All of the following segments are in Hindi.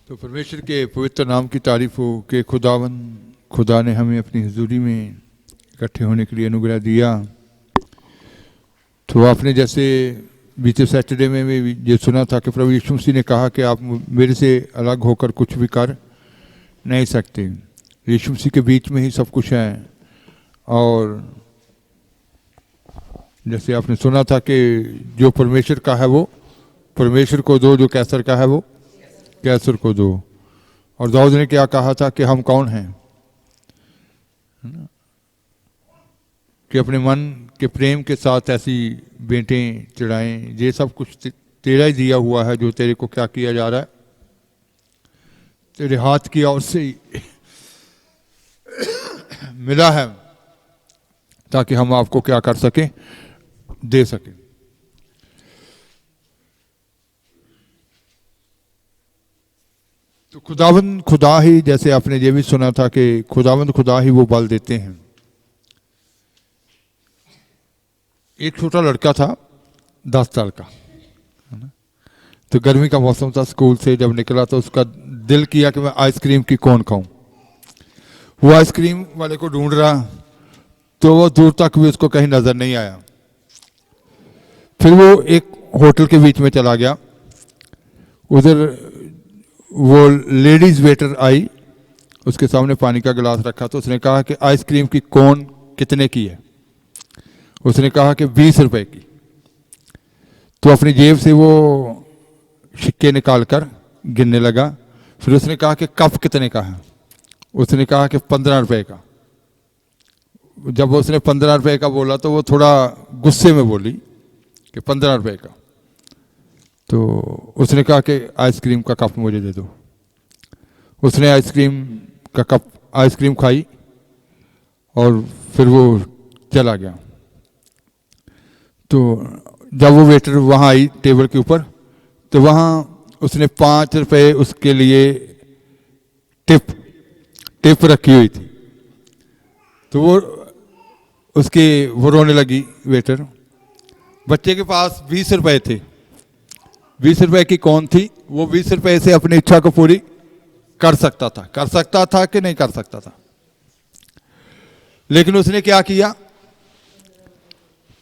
तो परमेश्वर के पवित्र नाम की तारीफ हो कि खुदा ने हमें अपनी हुजूरी में इकट्ठे होने के लिए अनुग्रह दिया। तो आपने जैसे बीते सैटरडे में भी ये सुना था कि प्रभु यीशु मसीह ने कहा कि आप मेरे से अलग होकर कुछ भी कर नहीं सकते, यीशु मसीह के बीच में ही सब कुछ है। और जैसे आपने सुना था कि जो परमेश्वर का है वो परमेश्वर को दो, जो कैसर का है वो कैसर को दो। और दाऊद ने क्या कहा था कि हम कौन हैं, कि अपने मन के प्रेम के साथ ऐसी बेटें चढ़ाएं, ये सब कुछ तेरा ही दिया हुआ है, जो तेरे को क्या किया जा रहा है, तेरे हाथ की ओर से ही मिला है, ताकि हम आपको क्या कर सकें, दे सकें। तो खुदावंद खुदा ही, जैसे आपने ये भी सुना था कि खुदावंद खुदा ही वो बल देते हैं। एक छोटा लड़का था 10 साल का, है ना, तो गर्मी का मौसम था, स्कूल से जब निकला तो उसका दिल किया कि मैं आइसक्रीम की कोन खाऊं। वो आइसक्रीम वाले को ढूंढ रहा, तो वो दूर तक भी उसको कहीं नजर नहीं आया। फिर वो एक होटल के बीच में चला गया, उधर वो लेडीज वेटर आई, उसके सामने पानी का गिलास रखा, तो उसने कहा कि आइसक्रीम की कोन कितने की है। उसने कहा कि 20 रुपए की। तो अपनी जेब से वो सिक्के निकाल कर गिनने लगा। फिर उसने कहा कि कप कितने का है। उसने कहा कि 15 रुपए का। जब उसने 15 रुपए का बोला तो वो थोड़ा गुस्से में बोली कि 15 रुपए का। तो उसने कहा कि आइसक्रीम का कप मुझे दे दो। उसने आइसक्रीम खाई और फिर वो चला गया। तो जब वो वेटर वहाँ आई टेबल के ऊपर, तो वहाँ उसने 5 रुपए उसके लिए टिप रखी हुई थी। तो वो रोने लगी वेटर। बच्चे के पास 20 रुपए थे, 20 रुपए की कौन थी, वो 20 रुपए से अपनी इच्छा को पूरी कर सकता था कि नहीं कर सकता था। लेकिन उसने क्या किया,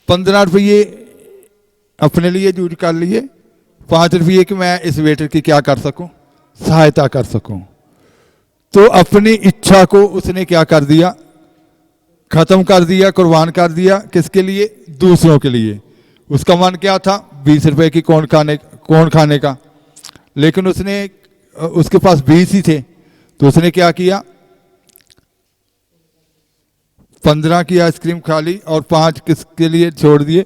15 रुपये अपने लिए यूज कर लिए, 5 रुपये कि मैं इस वेटर की क्या कर सकूं, सहायता कर सकूं। तो अपनी इच्छा को उसने क्या कर दिया, खत्म कर दिया, कुर्बान कर दिया। किसके लिए, दूसरों के लिए। उसका मन क्या था, 20 रुपए की कौन खाने का। लेकिन उसके पास 20 ही थे, तो उसने क्या किया, 15 की आइसक्रीम खा ली और 5 किसके लिए छोड़ दिए,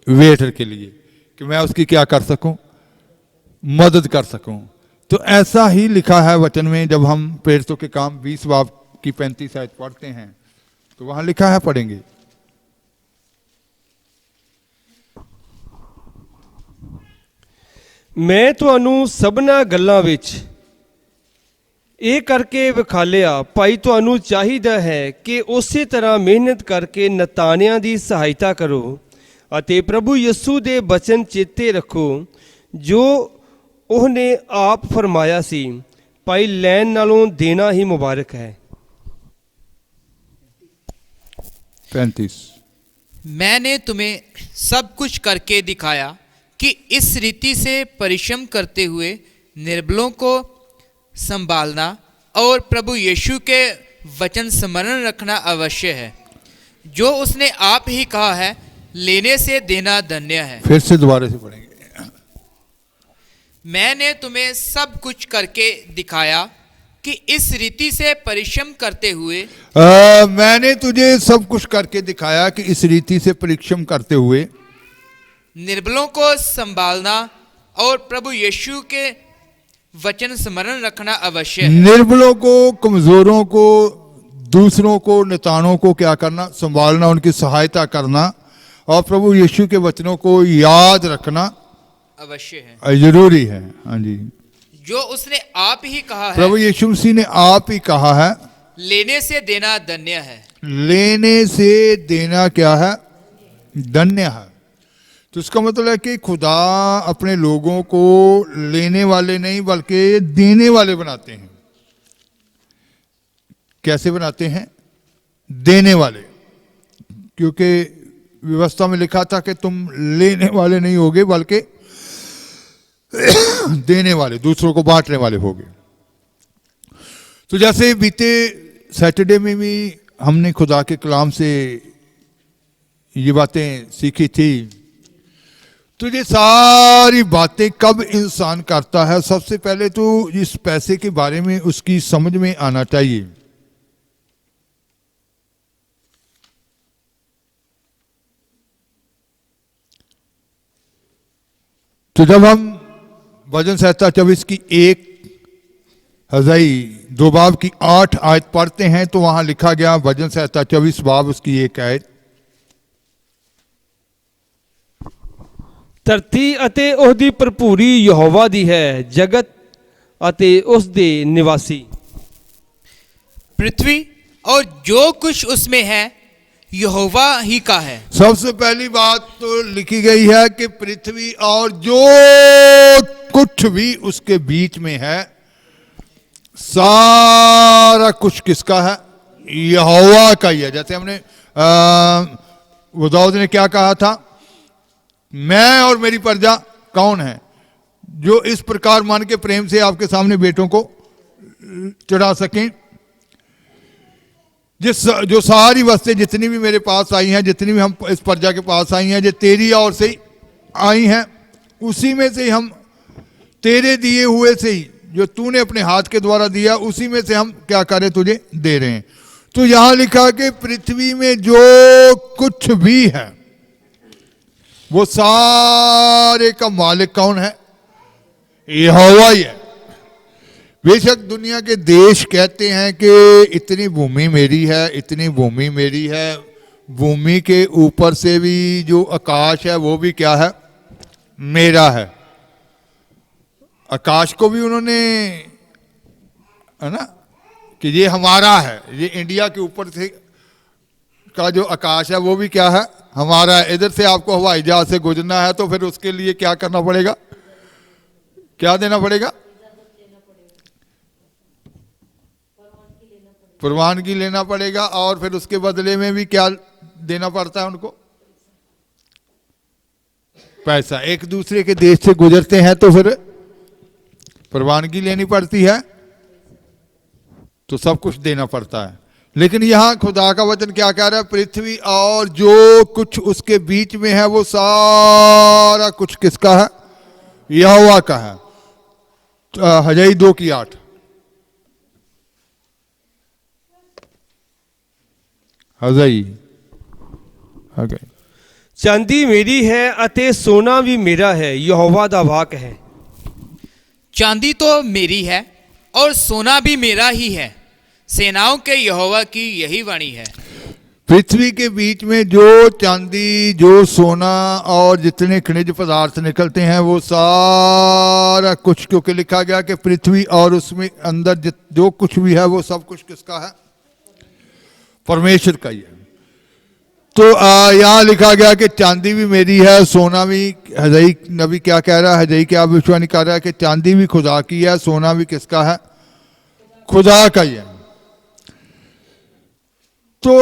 वेटर के लिए, कि मैं उसकी क्या कर सकूं, मदद कर सकूं। तो ऐसा ही लिखा है वचन में। जब हम प्रेरितों के काम 20 बाब की 35 आयत पढ़ते हैं, तो वहां लिखा है, पढ़ेंगे। मैं ਤੁਹਾਨੂੰ ਸਭਨਾ ਗੱਲਾਂ ਵਿੱਚ ਇਹ ਕਰਕੇ ਵਿਖਾਲਿਆ, ਭਾਈ ਤੁਹਾਨੂੰ ਚਾਹੀਦਾ ਹੈ ਕਿ ਉਸੇ ਤਰ੍ਹਾਂ ਮਿਹਨਤ ਕਰਕੇ ਨਤਾਣਿਆਂ ਦੀ ਸਹਾਇਤਾ ਕਰੋ ਅਤੇ ਪ੍ਰਭੂ ਯਿਸੂ ਦੇ ਬਚਨ ਚੇਤੇ ਰੱਖੋ ਜੋ ਉਹਨੇ ਆਪ ਫਰਮਾਇਆ ਸੀ, ਭਾਈ ਲੈਣ ਨਾਲੋਂ ਦੇਣਾ ਹੀ ਮੁਬਾਰਕ ਹੈ। 35 मैंने तुम्हें सब कुछ करके दिखाया कि इस रीति से परिश्रम करते हुए निर्बलों को संभालना और प्रभु यीशु के वचन स्मरण रखना अवश्य है, जो उसने आप ही कहा है, लेने से देना धन्य है। फिर से दोबारा से पढ़ेंगे। मैंने तुम्हें सब कुछ करके दिखाया कि इस रीति से परिश्रम करते हुए मैंने तुझे सब कुछ करके दिखाया कि इस रीति से परिश्रम करते हुए निर्बलों को संभालना और प्रभु यीशु के वचन स्मरण रखना अवश्य है। निर्बलों को, कमजोरों को, दूसरों को, नितानों को क्या करना, संभालना, उनकी सहायता करना और प्रभु यीशु के वचनों को याद रखना अवश्य है, जरूरी है। हाँ जी, जो उसने आप ही कहा है, प्रभु यीशु मसीह ने आप ही कहा है, लेने से देना धन्य है। लेने से देना क्या है, धन्य है। तो तो इसका मतलब है कि खुदा अपने लोगों को लेने वाले नहीं बल्कि देने वाले बनाते हैं। कैसे बनाते हैं? देने वाले। क्योंकि व्यवस्था में लिखा था कि तुम लेने वाले नहीं होगे बल्कि देने वाले, दूसरों को बांटने वाले होगे। तो जैसे बीते सैटरडे में भी हमने खुदा के कलाम से ये बातें सीखी थी, तो ये सारी बातें कब इंसान करता है? सबसे पहले तो इस पैसे के बारे में उसकी समझ में आना चाहिए। तो जब हम भजन संहिता 24 की 1 हज़ाई 2 बाब की 8 आयत पढ़ते हैं तो वहां लिखा गया, भजन संहिता 24 बाब उसकी 1 आयत, ਧਰਤੀ ਅਤੇ ਉਸ ਦੀ ਭਰਪੂਰੀ ਯਹੋਵਾ ਦੀ ਹੈ, ਜਗਤ ਅਤੇ ਉਸ ਦੇ ਨਿਵਾਸੀ। पृथ्वी और जो कुछ उसमें है यहोवा ही का है। सबसे पहली बात तो लिखी गई है कि पृथ्वी और जो कुछ भी उसके बीच में है, सारा कुछ किसका है? यहोवा का ही है। जैसे हमने दाऊद ने क्या कहा था? मैं और मेरी प्रजा कौन है जो इस प्रकार मान के प्रेम से आपके सामने बेटों को चढ़ा सकें। जो सारी वस्तें जितनी भी मेरे पास आई हैं, जितनी भी हम इस प्रजा के पास आई हैं, जो तेरी ओर से आई हैं, उसी में से हम तेरे दिए हुए से ही, जो तूने अपने हाथ के द्वारा दिया, उसी में से हम क्या करें तुझे दे रहे हैं। तो यहां लिखा कि पृथ्वी में जो कुछ भी है वो सारे का मालिक कौन है? यहोवा ही है। बेशक दुनिया के देश कहते हैं कि इतनी भूमि मेरी है, इतनी भूमि मेरी है। भूमि के ऊपर से भी जो आकाश है वो भी क्या है? मेरा है। आकाश को भी उन्होंने, है ना, कि ये हमारा है। ये इंडिया के ऊपर से का जो आकाश है वो भी क्या है? हमारा है। इधर से आपको हवाई जहाज से गुजरना है तो फिर उसके लिए क्या करना पड़ेगा? क्या देना पड़ेगा? परवानगी लेना पड़ेगा। और फिर उसके बदले में भी क्या देना पड़ता है उनको? पैसा। एक दूसरे के देश से गुजरते हैं तो फिर परवानगी लेनी पड़ती है, तो सब कुछ देना पड़ता है। लेकिन यहां खुदा का वचन क्या कह रहा है? पृथ्वी और जो कुछ उसके बीच में है वो सारा कुछ किसका है? यहोवा का है। हज़ाई 2 की 8। हज़ाई ਚਾਂਦੀ ਮੇਰੀ ਹੈ ਅਤੇ ਸੋਨਾ ਵੀ ਮੇਰਾ ਹੈ, ਯਹੋਵਾ ਦਾ ਵਾਕ ਹੈ। चांदी तो मेरी है और सोना भी मेरा ही है, सेनाओं के यहोवा की यही वाणी है। पृथ्वी के बीच में जो चांदी, जो सोना और जितने खनिज पदार्थ निकलते हैं वो सारा कुछ, क्योंकि लिखा गया कि पृथ्वी और उसमें अंदर जो कुछ भी है वो सब कुछ किसका है? परमेश्वर का ही है। तो यहाँ लिखा गया कि चांदी भी मेरी है, सोना भी। हज़ाई नबी क्या कह रहा है? हज़ाई क्या भविष्यवाणी कर रहा है कि चांदी भी खुदा की है, सोना भी किसका है? खुदा का ही है। तो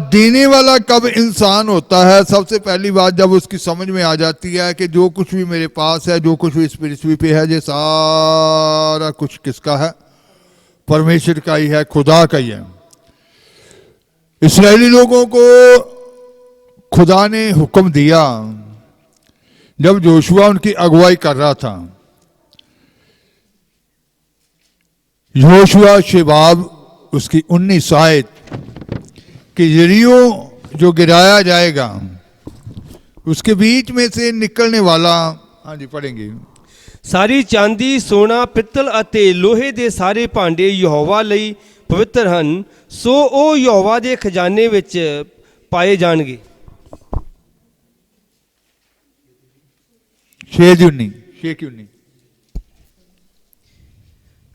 देने वाला कब इंसान होता है? सबसे पहली बात जब उसकी समझ में आ जाती है कि जो कुछ भी मेरे पास है, जो कुछ भी इस पृथ्वी पे है, ये सारा कुछ किसका है? परमेश्वर का ही है, खुदा का ही है। इस्राएली लोगों को खुदा ने हुक्म दिया जब जोशुआ उनकी अगुवाई कर रहा था। योशुआ शेबाब उसकी 19 आयत कि यरीहो जो गिराया जाएगा उसके बीच में से निकलने वाला, हाँ जी पढ़ेंगे, ਸਾਰੀ ਚਾਂਦੀ, ਸੋਨਾ, ਪਿੱਤਲ ਅਤੇ ਲੋਹੇ ਦੇ ਸਾਰੇ ਭਾਂਡੇ ਯਹੋਵਾ ਲਈ ਪਵਿੱਤਰ ਹਨ, ਸੋ ਉਹ ਯਹੋਵਾ ਦੇ ਖਜ਼ਾਨੇ ਵਿੱਚ ਪਾਏ ਜਾਣਗੇ। 6:19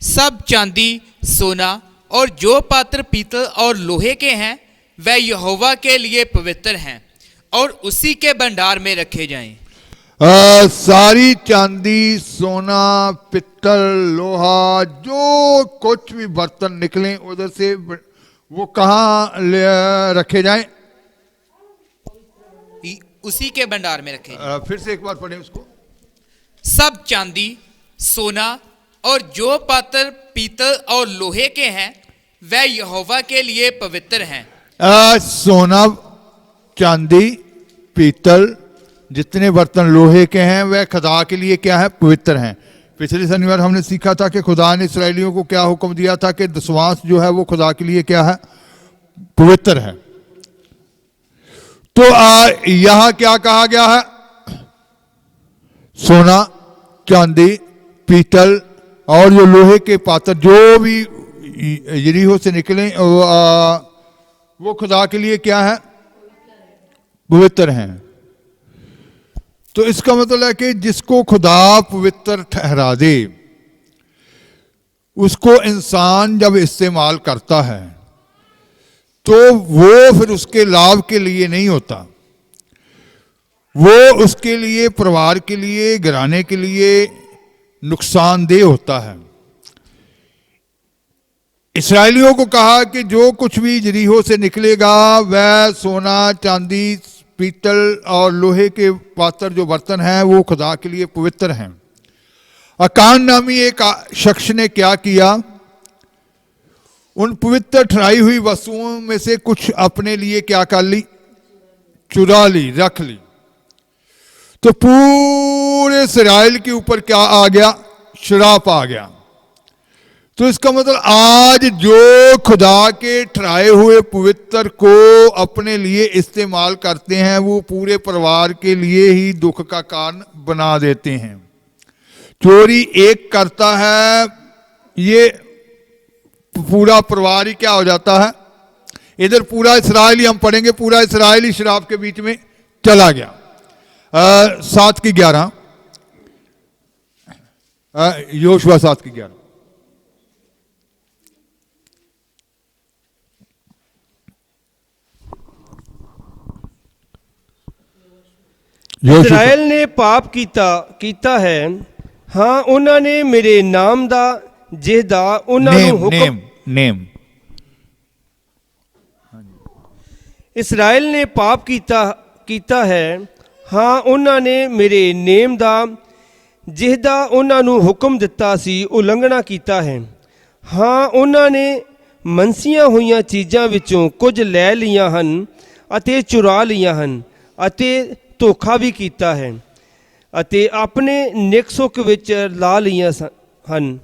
सब चांदी, सोना और जो पात्र पीतल और लोहे के हैं वह यहोवा के लिए पवित्र हैं और उसी के भंडार में रखे जाएं। सारी चांदी, सोना, पित्तल, लोहा, जो कुछ भी बर्तन निकले उधर से वो कहाँ रखे जाएं? उसी के भंडार में रखे। फिर से एक बार पढ़ें उसको। सब चांदी, सोना और जो पात्र पीतल और लोहे के हैं वह यहोवा के लिए पवित्र हैं। सोना, चांदी, पीतल, जितने बर्तन लोहे के हैं वह खुदा के लिए क्या है? पवित्र हैं। पिछले शनिवार हमने सीखा था कि खुदा ने इस्राएलियों को क्या हुक्म दिया था कि दशवांश जो है वो खुदा के लिए क्या है? पवित्र है। तो यहां क्या कहा गया है? सोना, चांदी, पीतल और जो लोहे के पात्र जो भी यरीहो से निकले वो खुदा के लिए क्या है? पवित्र हैं। तो इसका मतलब है कि जिसको खुदा पवित्र ठहरा दे उसको इंसान जब इस्तेमाल करता है तो वो फिर उसके लाभ के लिए नहीं होता, वो उसके लिए, परिवार के लिए, घराने के लिए नुकसानदेह होता है। इस्राएलियों को कहा कि जो कुछ भी यरीहो से निकलेगा वह सोना, चांदी, पीतल और लोहे के पात्र जो बर्तन हैं वो खुदा के लिए पवित्र हैं। अकान नामी एक शख्स ने क्या किया? उन पवित्र ठहराई हुई वस्तुओं में से कुछ अपने लिए क्या कर ली? चुरा ली, रख ली। तो पूरे इस्राएल के ऊपर क्या आ गया? श्राप आ गया। तो इसका मतलब आज जो खुदा के ठहराए हुए पवित्र को अपने लिए इस्तेमाल करते हैं वो पूरे परिवार के लिए ही दुख का कारण बना देते हैं। चोरी एक करता है, ये पूरा परिवार ही क्या हो जाता है? इधर पूरा इस्राएल ही, हम पढ़ेंगे, पूरा इस्राएल ही श्राप के बीच में चला गया। 7:11 योशुआ 7:11। ਇਸਰਾਇਲ ਨੇ ਪਾਪ ਕੀਤਾ ਹੈ। ਹਾਂ, ਉਹਨਾਂ ਨੇ ਮੇਰੇ ਨਾਮ ਦਾ ਜਿਹਦਾ ਉਹਨਾਂ ਨੂੰ ਹੁਕਮ नेम ਇਸਰਾਇਲ ਨੇ ਪਾਪ ਕੀਤਾ ਹੈ। ਹਾਂ, ਉਹਨਾਂ ਨੇ ਮੇਰੇ ਨੇਮ ਦਾ ਜਿਹਦਾ ਉਹਨਾਂ ਨੂੰ ਹੁਕਮ ਦਿੱਤਾ ਸੀ ਉਲੰਘਣਾ ਕੀਤਾ ਹੈ। ਹਾਂ, ਉਹਨਾਂ ਨੇ ਮਨਸੀਆਂ ਹੋਈਆਂ ਚੀਜ਼ਾਂ ਵਿੱਚੋਂ ਕੁਝ ਲੈ ਲਈਆਂ ਹਨ ਅਤੇ ਚੁਰਾ ਲਈਆਂ ਹਨ ਅਤੇ ਧੋਖਾ ਵੀ ਕੀਤਾ ਹੈ ਅਤੇ ਆਪਣੇ ਨਿਕ ਸੁੱਖ ਵਿੱਚ ਲਾ ਲਈਆਂ ਹਨ।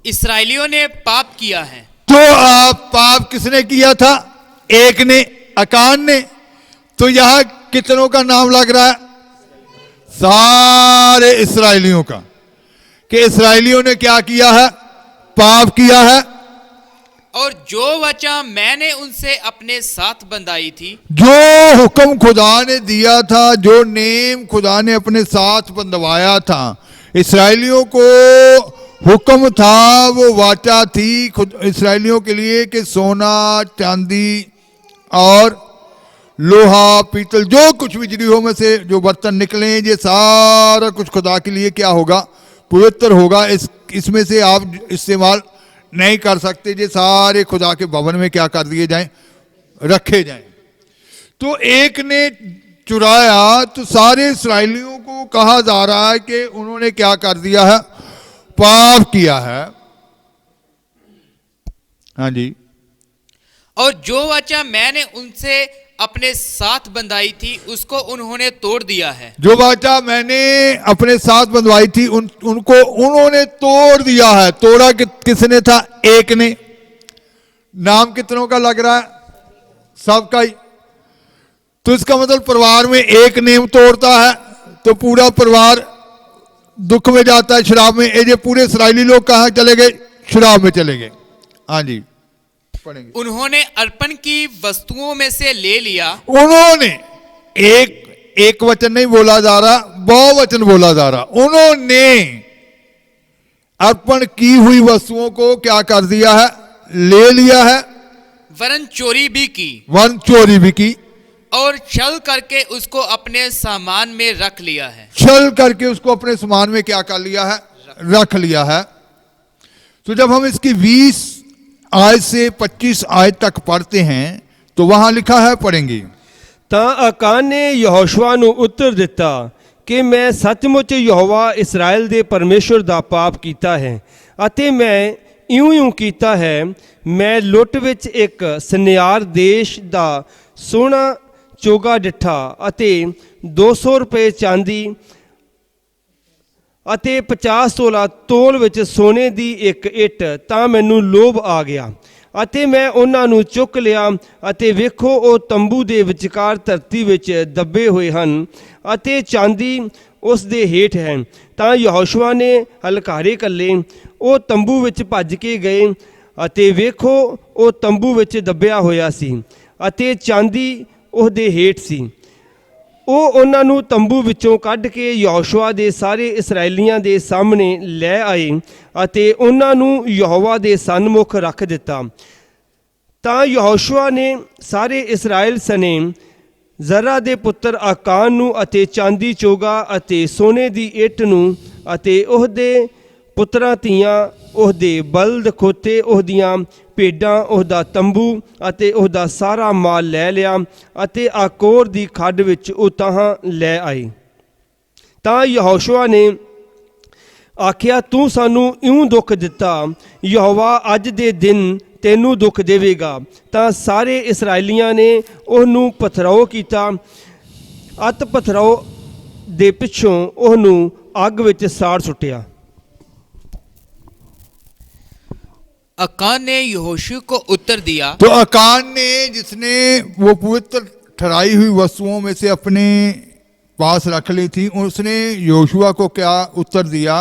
इसराइलियों ने पाप किया है। तो पाप किसने किया था? एक ने, अकान ने। तो यहां कितनों का नाम लग रहा है? सारे इस्राएलियों का, कि इस्राएलियों ने क्या किया है? पाप किया है। और जो वचन मैंने उनसे अपने साथ बंधाई थी, जो हुक्म खुदा ने दिया था, जो नेम खुदा ने अपने साथ बंधवाया था, इस्राएलियों को हुक्म था, वो वाचा थी इस्राएलियों के लिए कि सोना, चांदी और लोहा, पीतल, जो कुछ भी यरीहो में से जो बर्तन निकले, ये सारा कुछ खुदा के लिए क्या होगा? पवित्र होगा। इसमें से आप इस्तेमाल नहीं कर सकते। ये सारे खुदा के भवन में क्या कर दिए जाएं? रखे जाएं। तो एक ने चुराया, तो सारे इस्राएलियों को कहा जा रहा है कि उन्होंने क्या कर दिया है? पाप किया है। हाँ जी। और जो वचन मैंने उनसे अपने साथ बंधाई थी उसको उन्होंने तोड़ दिया है। जो वाचा मैंने अपने साथ बंधवाई थी उनको उन्होंने तोड़ दिया है। तोड़ा किसने था? एक ने। नाम कितनों का लग रहा है? सबका ही। तो इसका मतलब परिवार में एक नेम तोड़ता है तो पूरा परिवार दुख में जाता है, शराब में। ये पूरे इस्राएली लोग कहाँ चले गए? शराब में चले गए। हाँ जी, पढ़ेंगे। उन्होंने अर्पण की वस्तुओं में से ले लिया। उन्होंने, एक वचन नहीं बोला जा रहा, बहुवचन बोला जा रहा। उन्होंने अर्पण की हुई वस्तुओं को क्या कर दिया है? ले लिया है। वरन चोरी भी की। वन चोरी भी की। और छल करके उसको अपने सामान में रख लिया है। छल करके उसको अपने सामान में क्या कर लिया है? रख लिया है। तो जब हम इसकी 20 आयत से 25 आयत तक पढ़ते हैं तो वहां लिखा है, पढ़ेंगे। ਤਾਂ ਆਕਾਨ ਨੇ ਯਹੋਸ਼ੂਆ ਨੂੰ ਉੱਤਰ ਦਿੱਤਾ ਕਿ ਮੈਂ ਸੱਚਮੁੱਚ ਯਹੋਵਾ ਇਸਰਾਇਲ ਦੇ ਪਰਮੇਸ਼ੁਰ ਦਾ ਪਾਪ ਕੀਤਾ ਹੈ ਅਤੇ ਮੈਂ ਇਉਂ ਕੀਤਾ ਹੈ। ਮੈਂ ਲੁੱਟ ਵਿੱਚ ਇੱਕ ਸੁਨਿਆਰ ਦੇਸ਼ ਦਾ ਸੋਹਣਾ ਚੋਗਾ ਡਿੱਠਾ ਅਤੇ 200 ਰੁਪਏ ਚਾਂਦੀ ਅਤੇ 50 ਤੋਲਾ ਤੋਲ ਵਿੱਚ ਸੋਨੇ ਦੀ ਇੱਕ ਇੱਟ, ਤਾਂ ਮੈਨੂੰ ਲੋਭ ਆ ਗਿਆ ਅਤੇ ਮੈਂ ਉਹਨਾਂ ਨੂੰ ਚੁੱਕ ਲਿਆ ਅਤੇ ਵੇਖੋ ਉਹ ਤੰਬੂ ਦੇ ਵਿਚਕਾਰ ਧਰਤੀ ਵਿੱਚ ਦੱਬੇ ਹੋਏ ਹਨ ਅਤੇ ਚਾਂਦੀ ਉਸ ਦੇ ਹੇਠ ਹੈ। ਤਾਂ ਯਹੋਸ਼ੂਆ ਨੇ ਹਲਕਾਰੇ ਕੱਲੇ ਉਹ ਤੰਬੂ ਵਿੱਚ ਭੱਜ ਕੇ ਗਏ ਅਤੇ ਵੇਖੋ ਉਹ ਤੰਬੂ ਵਿੱਚ ਦੱਬਿਆ ਹੋਇਆ ਸੀ ਅਤੇ ਚਾਂਦੀ ਉਸ ਦੇ ਹੇਠ ਸੀ। ਉਹ ਉਹਨਾਂ ਨੂੰ ਤੰਬੂ ਵਿੱਚੋਂ ਕੱਢ ਕੇ ਯਹੋਸ਼ੂਆ ਦੇ ਸਾਰੇ ਇਸਰਾਏਲੀਆਂ ਦੇ ਸਾਹਮਣੇ ਲੈ ਆਏ ਅਤੇ ਉਹਨਾਂ ਨੂੰ ਯਹੋਵਾ ਦੇ ਸਨਮੁਖ ਰੱਖ ਦਿੱਤਾ। ਤਾਂ ਯਹੋਸ਼ੂਆ ਨੇ ਸਾਰੇ ਇਸਰਾਏਲ ਸਨੇ ਜ਼ਰਾ ਦੇ ਪੁੱਤਰ ਆਕਾਨ ਨੂੰ ਅਤੇ ਚਾਂਦੀ ਚੋਗਾ ਅਤੇ ਸੋਨੇ ਦੀ ਇੱਟ ਨੂੰ ਅਤੇ ਉਹਦੇ ਪੁੱਤਰਾਂ ਧੀਆਂ, ਉਹਦੇ ਬਲਦ ਖੋਤੇ, ਉਹਦੀਆਂ ਭੇਡਾਂ, ਉਹਦਾ ਤੰਬੂ ਅਤੇ ਉਹਦਾ ਸਾਰਾ ਮਾਲ ਲੈ ਲਿਆ ਅਤੇ ਆਕੋਰ ਦੀ ਖੱਡ ਵਿੱਚ ਉਤਾਹਾਂ ਲੈ ਆਏ। ਤਾਂ ਯਹੋਸ਼ੂਆ ਨੇ ਆਖਿਆ, ਤੂੰ ਸਾਨੂੰ ਇਉਂ ਦੁੱਖ ਦਿੱਤਾ, ਯਹੋਵਾ ਅੱਜ ਦੇ ਦਿਨ ਤੈਨੂੰ ਦੁੱਖ ਦੇਵੇਗਾ। ਤਾਂ ਸਾਰੇ ਇਸਰਾਏਲੀਆਂ ਨੇ ਉਹਨੂੰ ਪਥਰਾਓ ਕੀਤਾ। ਅੱਤ ਪਥਰਾਓ ਦੇ ਪਿੱਛੋਂ ਉਹਨੂੰ ਅੱਗ ਵਿੱਚ ਸਾੜ ਸੁੱਟਿਆ। अकान ने यहोशू को उत्तर दिया, तो अकान ने, जिसने वो पवित्र ठहराई हुई वस्तुओं में से अपने पास रख ली थी, उसने योशुआ को क्या उत्तर दिया?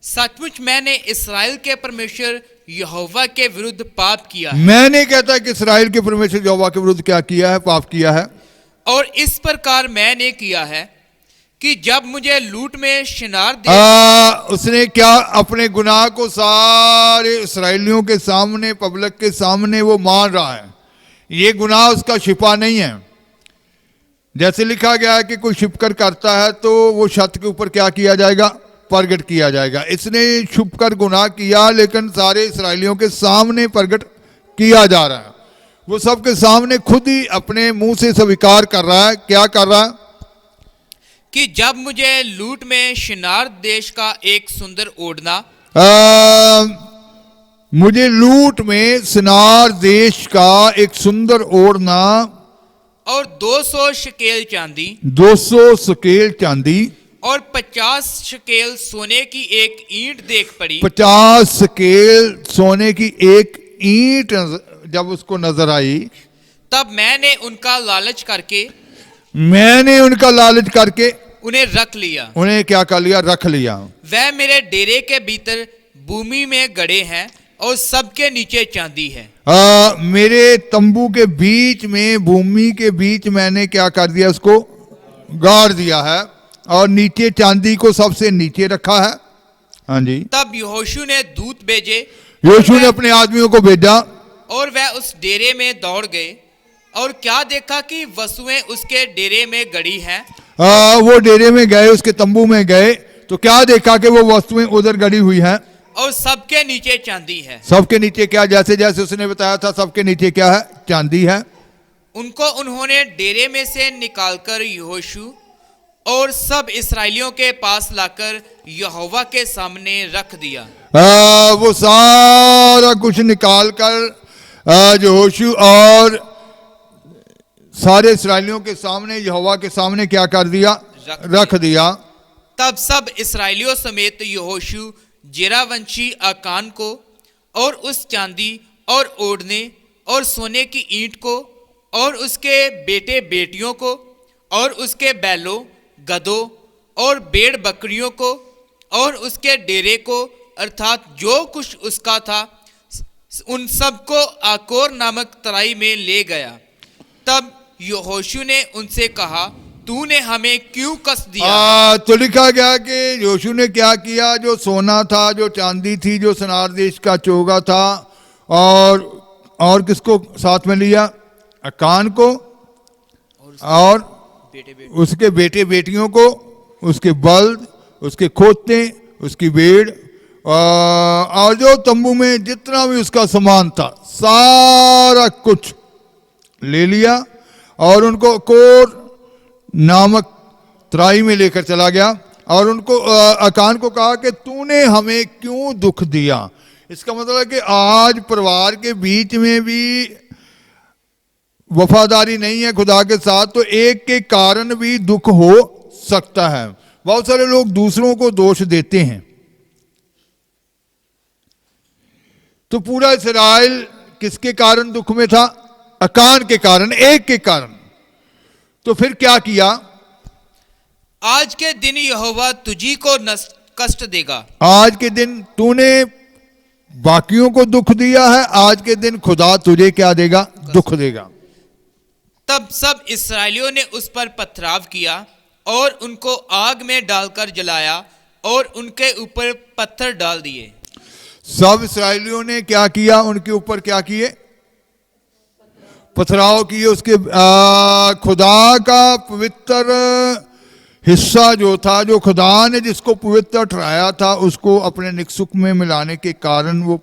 सचमुच मैंने इसराइल के परमेश्वर यहोवा के विरुद्ध पाप किया है। मैंने कहता कि इसराइल के परमेश्वर यहोवा के विरुद्ध क्या किया है? पाप किया है। और इस प्रकार मैंने किया है कि जब मुझे लूट में शिनार दे, उसने क्या अपने गुनाह को सारे इसराइलियों के सामने, पब्लिक के सामने वो मान रहा है। ये गुनाह उसका छिपा नहीं है। जैसे लिखा गया है कि कोई छिपकर करता है तो वो छत के ऊपर क्या किया जाएगा? प्रगट किया जाएगा। इसने छुपकर गुनाह किया, लेकिन सारे इसराइलियों के सामने प्रगट किया जा रहा है। वो सबके सामने खुद ही अपने मुंह से स्वीकार कर रहा है। क्या कर रहा है? कि जब मुझे लूट में शिनार देश का एक सुंदर ओढ़ना, मुझे लूट में सिनार देश का एक सुंदर ओढ़ना और 200 शकेल चांदी, 200 शकेल चांदी और 50 शकेल सोने की एक ईंट देख पड़ी। 50 शकेल सोने की एक ईंट जब उसको नजर आई, तब मैंने उनका लालच करके उन्हें रख लिया। उन्हें क्या कर लिया? रख लिया। वह मेरे डेरे के भीतर भूमि में गड़े हैं और सबके नीचे चांदी है। मेरे तंबू के बीच में, भूमि के बीच मैंने क्या कर दिया? उसको गाड़ दिया है और नीचे चांदी को सबसे नीचे रखा है। हाँ जी। तब यहोशू ने दूत भेजे, योशू ने अपने आदमियों को भेजा और वह उस डेरे में दौड़ गए और क्या देखा कि वस्तुएं उसके डेरे में गड़ी हैं। वो डेरे में गए, उसके तंबू में गए तो क्या देखा कि वो वस्तुएं उधर गड़ी हुई हैं और सबके नीचे चांदी है। सबके नीचे क्या? जैसे जैसे उसने बताया था, सबके नीचे क्या है? चांदी है। उनको उन्होंने डेरे में से निकालकर यहोशू और सब इस्राएलियों के पास लाकर यहोवा के सामने रख दिया। वो सारा कुछ निकाल कर यहोशू और सारे इस्राएलियों के सामने, यहोवा के सामने क्या कर दिया? रख दिया। तब सब इस्राएलियों समेत यहोशू जेरावंशी आकान को और उस चांदी और ओढ़ने और सोने की ईंट को और उसके बेटे बेटियों को और उसके बैलों, गधों और भेड़ बकरियों को और उसके डेरे को, अर्थात जो कुछ उसका था, उन सबको आकोर नामक तराई में ले गया। तब यहोशू ने उनसे कहा, तूने हमें क्यों कस दिया? तो लिखा गया कि यहोशू ने क्या किया? जो सोना था, जो चांदी थी, जो सनार देश का चोगा था, और किसको साथ में लिया? अकान को और बेटे बेटे उसके बेटे बेटियों को, उसके बल्द, उसके खोते, उसकी भेड़, और जो तंबू में जितना भी उसका सामान था सारा कुछ ले लिया और उनको कोर नामक तराई में लेकर चला गया और उनको अकान को कहा कि तूने हमें क्यों दुख दिया। इसका मतलब है कि आज परिवार के बीच में भी वफादारी नहीं है खुदा के साथ, तो एक के कारण भी दुख हो सकता है। बहुत सारे लोग दूसरों को दोष देते हैं। तो पूरा इस्राएल किसके कारण दुख में था? अकान के कारण, एक के कारण। तो फिर क्या किया? आज के दिन यहोवा तुझी को कष्ट देगा। आज के दिन तूने बाकियों को दुख दिया है, आज के दिन खुदा तुझे क्या देगा? दुख देगा। तब सब इस्राएलियों ने उस पर पथराव किया और उनको आग में डालकर जलाया और उनके ऊपर पत्थर डाल दिए। सब इस्राएलियों ने क्या किया? उनके ऊपर क्या किए? पथराव किए। उसके खुदा का पवित्र हिस्सा जो था, जो खुदा ने जिसको पवित्र ठहराया था, उसको अपने निकसुक में मिलाने के कारण वो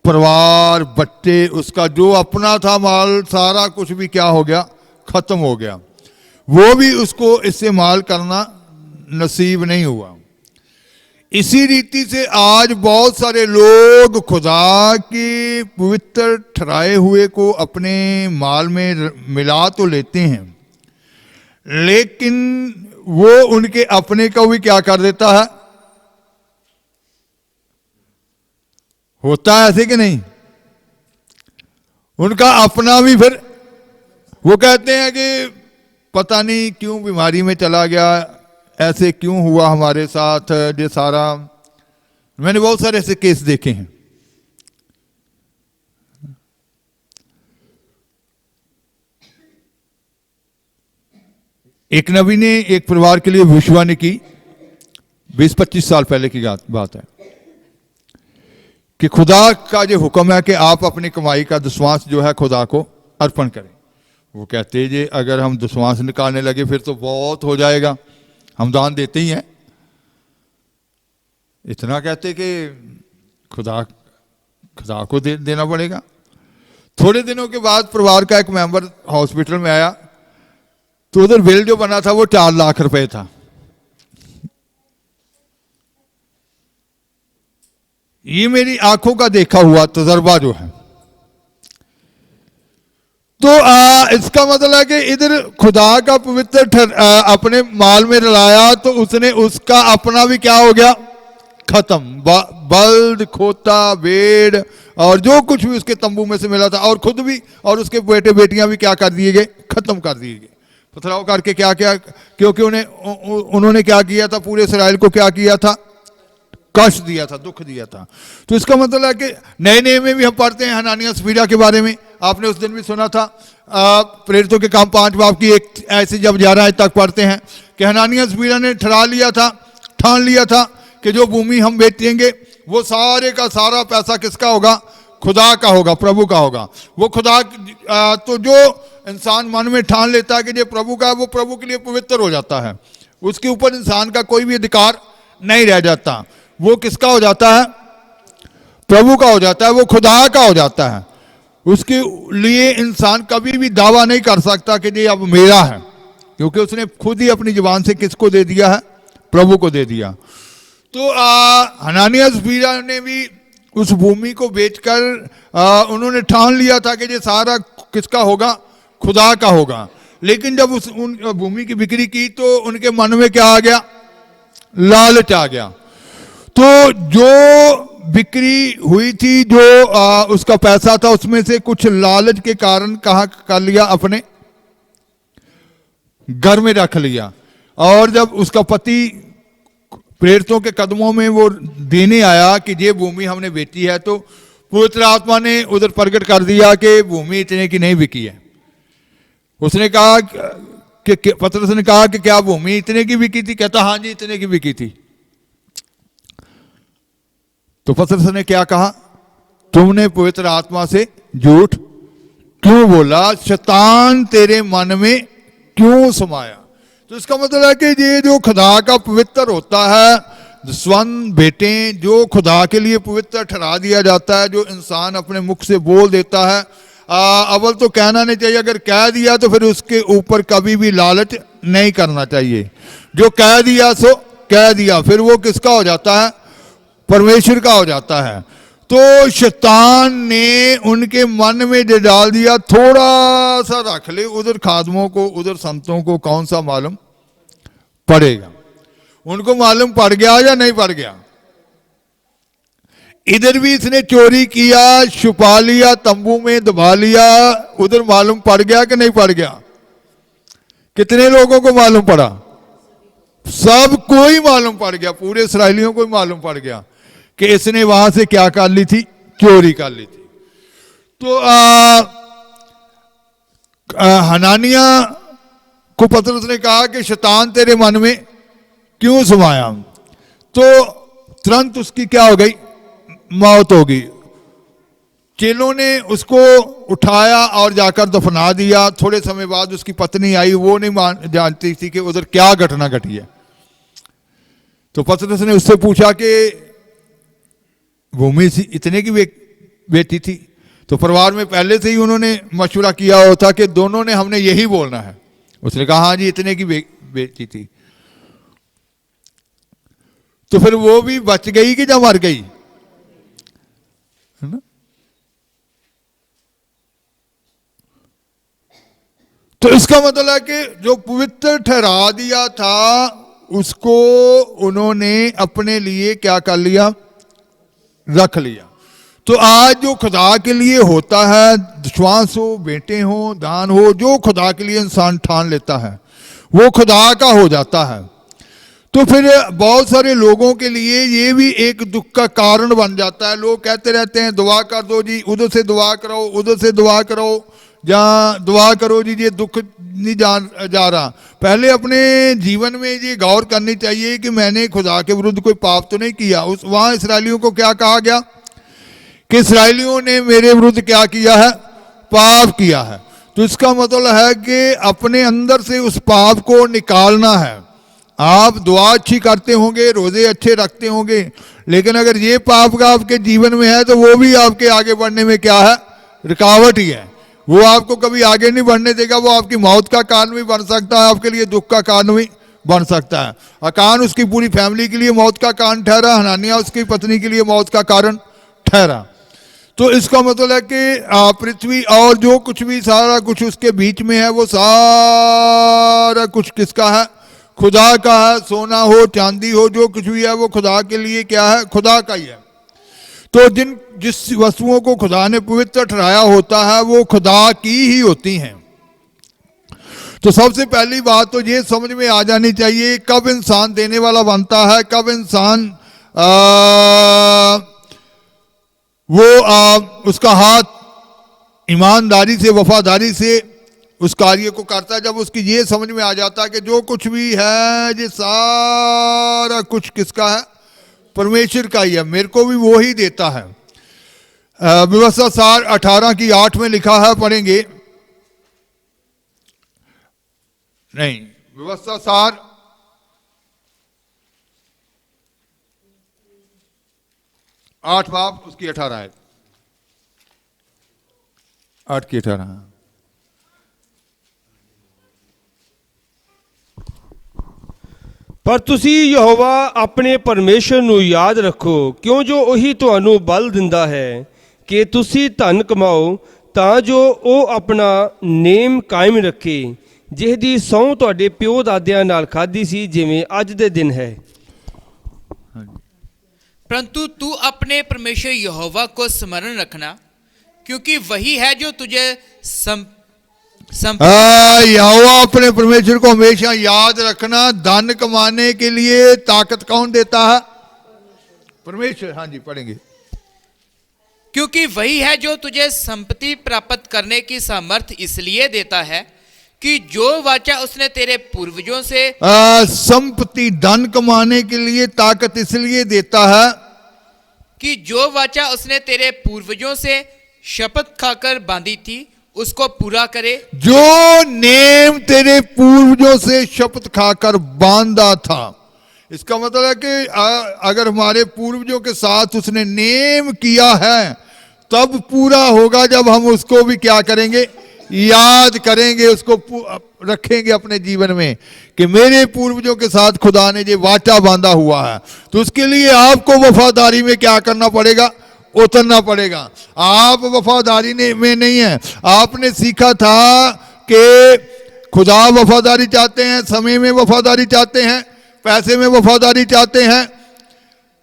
परिवार, बट्टे, उसका जो अपना था माल, सारा कुछ भी क्या हो गया? खत्म हो गया। वो भी उसको इस्तेमाल करना नसीब नहीं हुआ। इसी रीति से आज बहुत सारे लोग खुदा के पवित्र ठहराए हुए को अपने माल में मिला तो लेते हैं, लेकिन वो उनके अपने को भी क्या कर देता है? होता है ऐसे कि नहीं? उनका अपना भी फिर वो कहते हैं कि पता नहीं क्यों बीमारी में चला गया, ऐसे क्यों हुआ हमारे साथ, ये सारा। मैंने बहुत सारे ऐसे केस देखे हैं। एक नबी ने एक परिवार के लिए भविष्यवाणी की, 20-25 साल पहले की बात है, कि खुदा का जो हुक्म है कि आप अपनी कमाई का दशवांश जो है खुदा को अर्पण करें। वो कहते जे अगर हम दशवांश निकालने लगे फिर तो बहुत हो जाएगा, हम दान देते ही हैं। इतना कहते कि खुदा को देना पड़ेगा। थोड़े दिनों के बाद परिवार का एक मेंबर हॉस्पिटल में आया, तो उधर बिल जो बना था वो 4 लाख रुपए था। ये मेरी आंखों का देखा हुआ तजर्बा जो है। तो इसका मतलब है कि इधर खुदा का पवित्र अपने माल में रलाया, तो उसने उसका अपना भी क्या हो गया? खत्म। बल्द, खोता, भेड़ और जो कुछ भी उसके तंबू में से मिला था, और खुद भी और उसके बेटे बेटियां भी क्या कर दिए गए? खत्म कर दिए गए। पथराव करके क्या क्या, क्योंकि उन्होंने क्या किया था? पूरे इस्राएल को क्या किया था? कष्ट दिया था, दुख दिया था। तो इसका मतलब है कि नए में भी हम पढ़ते हैं हनानिया सफीरा के बारे में। आपने उस दिन भी सुना था, प्रेरितों के काम 5 बाब की एक ऐसे जब 11 आयत तक पढ़ते हैं कि हनानिया सफीरा ने ठान लिया था कि जो भूमि हम बेचेंगे वो सारे का सारा पैसा किसका होगा? खुदा का होगा, प्रभु का होगा। वो खुदा तो जो इंसान मन में ठान लेता है कि ये प्रभु का है, वो प्रभु के लिए पवित्र हो जाता है। उसके ऊपर इंसान का कोई भी अधिकार नहीं रह जाता। वो किसका हो जाता है? प्रभु का हो जाता है, वो खुदा का हो जाता है। उसके लिए इंसान कभी भी दावा नहीं कर सकता कि ये अब मेरा है, क्योंकि उसने खुद ही अपनी जुबान से किसको दे दिया है? प्रभु को दे दिया। तो हनानिया सफीरा ने भी उस भूमि को बेचकर उन्होंने ठान लिया था कि ये सारा किसका होगा? खुदा का होगा। लेकिन जब उन भूमि की बिक्री की तो उनके मन में क्या आ गया? लालच आ गया। तो जो बिक्री हुई थी, जो उसका पैसा था, उसमें से कुछ लालच के कारण कहाँ कर लिया? अपने घर में रख लिया। और जब उसका पति प्रेरितों के कदमों में वो देने आया कि ये भूमि हमने बेची है, तो पवित्र आत्मा ने उधर प्रकट कर दिया कि भूमि इतने की नहीं बिकी है। उसने कहा कि पतरस ने कहा कि क्या भूमि इतने की बिकी थी? कहता हाँ जी इतने की बिकी थी। तो पतरस ने क्या कहा? तुमने पवित्र आत्मा से झूठ क्यों बोला? शैतान तेरे मन में क्यों समाया। तो इसका मतलब है कि ये जो खुदा का पवित्र होता है, स्वयं बेटे जो खुदा के लिए पवित्र ठहरा दिया जाता है, जो इंसान अपने मुख से बोल देता है, अव्वल तो कहना नहीं चाहिए, अगर कह दिया तो फिर उसके ऊपर कभी भी लालच नहीं करना चाहिए। जो कह दिया सो कह दिया, फिर वो किसका हो जाता है, परमेश्वर का हो जाता है। तो शैतान ने उनके मन में जो डाल दिया, थोड़ा सा रख ले, उधर खादमों को उधर संतों को कौन सा मालूम पड़ेगा। उनको मालूम पड़ गया या नहीं पड़ गया। इधर भी इसने चोरी किया, छुपा लिया, तंबू में दबा लिया, उधर मालूम पड़ गया कि नहीं पड़ गया। कितने लोगों को मालूम पड़ा, सबको ही मालूम पड़ गया, पूरे इस्राएलियों को ही मालूम पड़ गया कि इसने वहां से क्या कर ली थी, चोरी कर ली थी। तो हनानिया को पतरस ने कहा कि शैतान तेरे मन में क्यों समाया। तो तुरंत उसकी क्या हो गई, मौत हो गई। चेलों ने उसको उठाया और जाकर दफना दिया। थोड़े समय बाद उसकी पत्नी आई, वो नहीं जानती थी कि उधर क्या घटना घटी है। तो पतरस ने उससे पूछा कि भूमि इतने की बेटी थी। तो परिवार में पहले से ही उन्होंने मशवरा किया होता कि दोनों ने हमने यही बोलना है। उसने कहा हाँ जी इतने की बेटी थी। तो फिर वो भी बच गई कि या मर गई, है ना। तो इसका मतलब है कि जो पवित्र ठहरा दिया था उसको उन्होंने अपने लिए क्या कर लिया, रख लिया। तो आज जो खुदा के लिए होता है, विश्वास हो, बेटे हो, दान हो, जो खुदा के लिए इंसान ठान लेता है वो खुदा का हो जाता है। तो फिर बहुत सारे लोगों के लिए ये भी एक दुख का कारण बन जाता है। लोग कहते रहते हैं दुआ कर दो जी, उधर से दुआ करो, उधर से दुआ करो, जहाँ दुआ करो जी, ये दुख नहीं जा रहा। पहले अपने जीवन में ये गौर करनी चाहिए कि मैंने खुदा के विरुद्ध कोई पाप तो नहीं किया। उस वहाँ इसराइलियों को क्या कहा गया कि इसराइलियों ने मेरे विरुद्ध क्या किया है, पाप किया है। तो इसका मतलब है कि अपने अंदर से उस पाप को निकालना है। आप दुआ अच्छी करते होंगे, रोजे अच्छे रखते होंगे, लेकिन अगर ये पाप का आपके जीवन में है तो वो भी आपके आगे बढ़ने में क्या है, रुकावट ही है। वो आपको कभी आगे नहीं बढ़ने देगा। वो आपकी मौत का कारण भी बन सकता है, आपके लिए दुख का कारण भी बन सकता है। अकान उसकी पूरी फैमिली के लिए मौत का कारण ठहरा, हनानिया उसकी पत्नी के लिए मौत का कारण ठहरा। तो इसका मतलब है कि पृथ्वी और जो कुछ भी सारा कुछ उसके बीच में है वो सारा कुछ किसका है, खुदा का है। सोना हो, चांदी हो, जो कुछ भी है वो खुदा के लिए क्या है, खुदा का ही है। तो जिस वस्तुओं को खुदा ने पवित्र ठहराया होता है वो खुदा की ही होती हैं। तो सबसे पहली बात तो ये समझ में आ जानी चाहिए कब इंसान देने वाला बनता है, कब इंसान उसका हाथ ईमानदारी से, वफादारी से उस कार्य को करता है। जब उसकी ये समझ में आ जाता है कि जो कुछ भी है ये सारा कुछ किसका है, परमेश्वर का ही है, मेरे को भी वो ही देता है। व्यवस्था सार 18 की 8 में लिखा है, पढ़ेंगे नहीं, व्यवस्था सार 8 बाब उसकी 18 है, 8 की 18। ਪਰ ਤੁਸੀਂ ਯਹੋਵਾ ਆਪਣੇ ਪਰਮੇਸ਼ਰ ਨੂੰ ਯਾਦ ਰੱਖੋ, ਕਿਉਂ ਜੋ ਉਹੀ ਤੁਹਾਨੂੰ ਬਲ ਦਿੰਦਾ ਹੈ ਕਿ ਤੁਸੀਂ ਧਨ ਕਮਾਓ, ਤਾਂ ਜੋ ਉਹ ਆਪਣਾ ਨੇਮ ਕਾਇਮ ਰੱਖੇ, ਜਿਹਦੀ ਸਹੁੰ ਤੁਹਾਡੇ ਪਿਓ ਦਾਦਿਆਂ ਨਾਲ ਖਾਧੀ ਸੀ, ਜਿਵੇਂ ਅੱਜ ਦੇ ਦਿਨ ਹੈ। परंतु तू अपने परमेश्वर यहोवा को स्मरण रखना, क्योंकि वही है जो तुझे यहोवा अपने परमेश्वर को हमेशा याद रखना। धन कमाने के लिए ताकत कौन देता है, परमेश्वर। हाँ जी पढ़ेंगे। क्योंकि वही है जो तुझे संपत्ति प्राप्त करने की सामर्थ इसलिए देता है कि जो वाचा उसने तेरे पूर्वजों से, संपत्ति धन कमाने के लिए ताकत इसलिए देता है कि जो वाचा उसने तेरे पूर्वजों से शपथ खाकर बांधी थी उसको पूरा करे। जो नेम तेरे पूर्वजों से शपथ खाकर बांधा था। इसका मतलब है कि अगर हमारे पूर्वजों के साथ उसने नेम किया है तब पूरा होगा जब हम उसको भी क्या करेंगे, याद करेंगे, उसको रखेंगे अपने जीवन में कि मेरे पूर्वजों के साथ खुदा ने ये वाचा बांधा हुआ है। तो उसके लिए आपको वफादारी में क्या करना पड़ेगा, उतरना पड़ेगा। आप वफादारी में नहीं है। आपने सीखा था कि खुदा वफादारी चाहते हैं, समय में वफादारी चाहते हैं, पैसे में वफादारी चाहते हैं,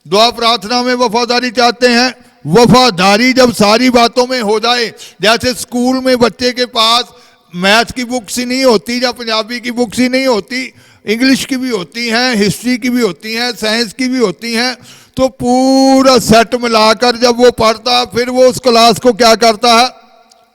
दुआ प्रार्थना में वफादारी चाहते हैं। वफादारी जब सारी बातों में हो जाए, जैसे स्कूल में बच्चे के पास मैथ की बुक्स ही नहीं होती या पंजाबी की बुक्स ही नहीं होती, इंग्लिश की भी होती हैं, हिस्ट्री की भी होती हैं, साइंस की भी होती हैं, तो पूरा सेट मिलाकर जब वो पढ़ता फिर वो उस क्लास को क्या करता है,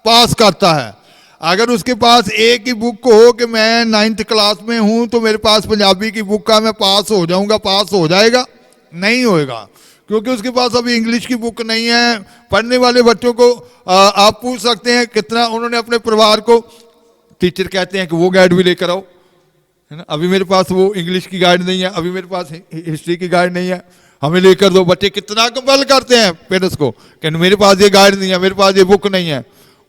पास करता है। अगर उसके पास एक ही बुक हो कि मैं 9th क्लास में हूं तो मेरे पास पंजाबी की बुक का मैं पास हो जाऊंगा, पास हो जाएगा? नहीं होएगा, क्योंकि उसके पास अभी इंग्लिश की बुक नहीं है। पढ़ने वाले बच्चों को आप पूछ सकते हैं कितना उन्होंने अपने परिवार को, टीचर कहते हैं कि वो गाइड भी लेकर आओ, है ना। अभी मेरे पास वो इंग्लिश की गाइड नहीं है, अभी मेरे पास हिस्ट्री की गाइड नहीं है, हमें लेकर दो। बच्चे कितना कंपल करते हैं पेरेंट्स को कि मेरे पास ये गाइड नहीं है, मेरे पास ये बुक नहीं है।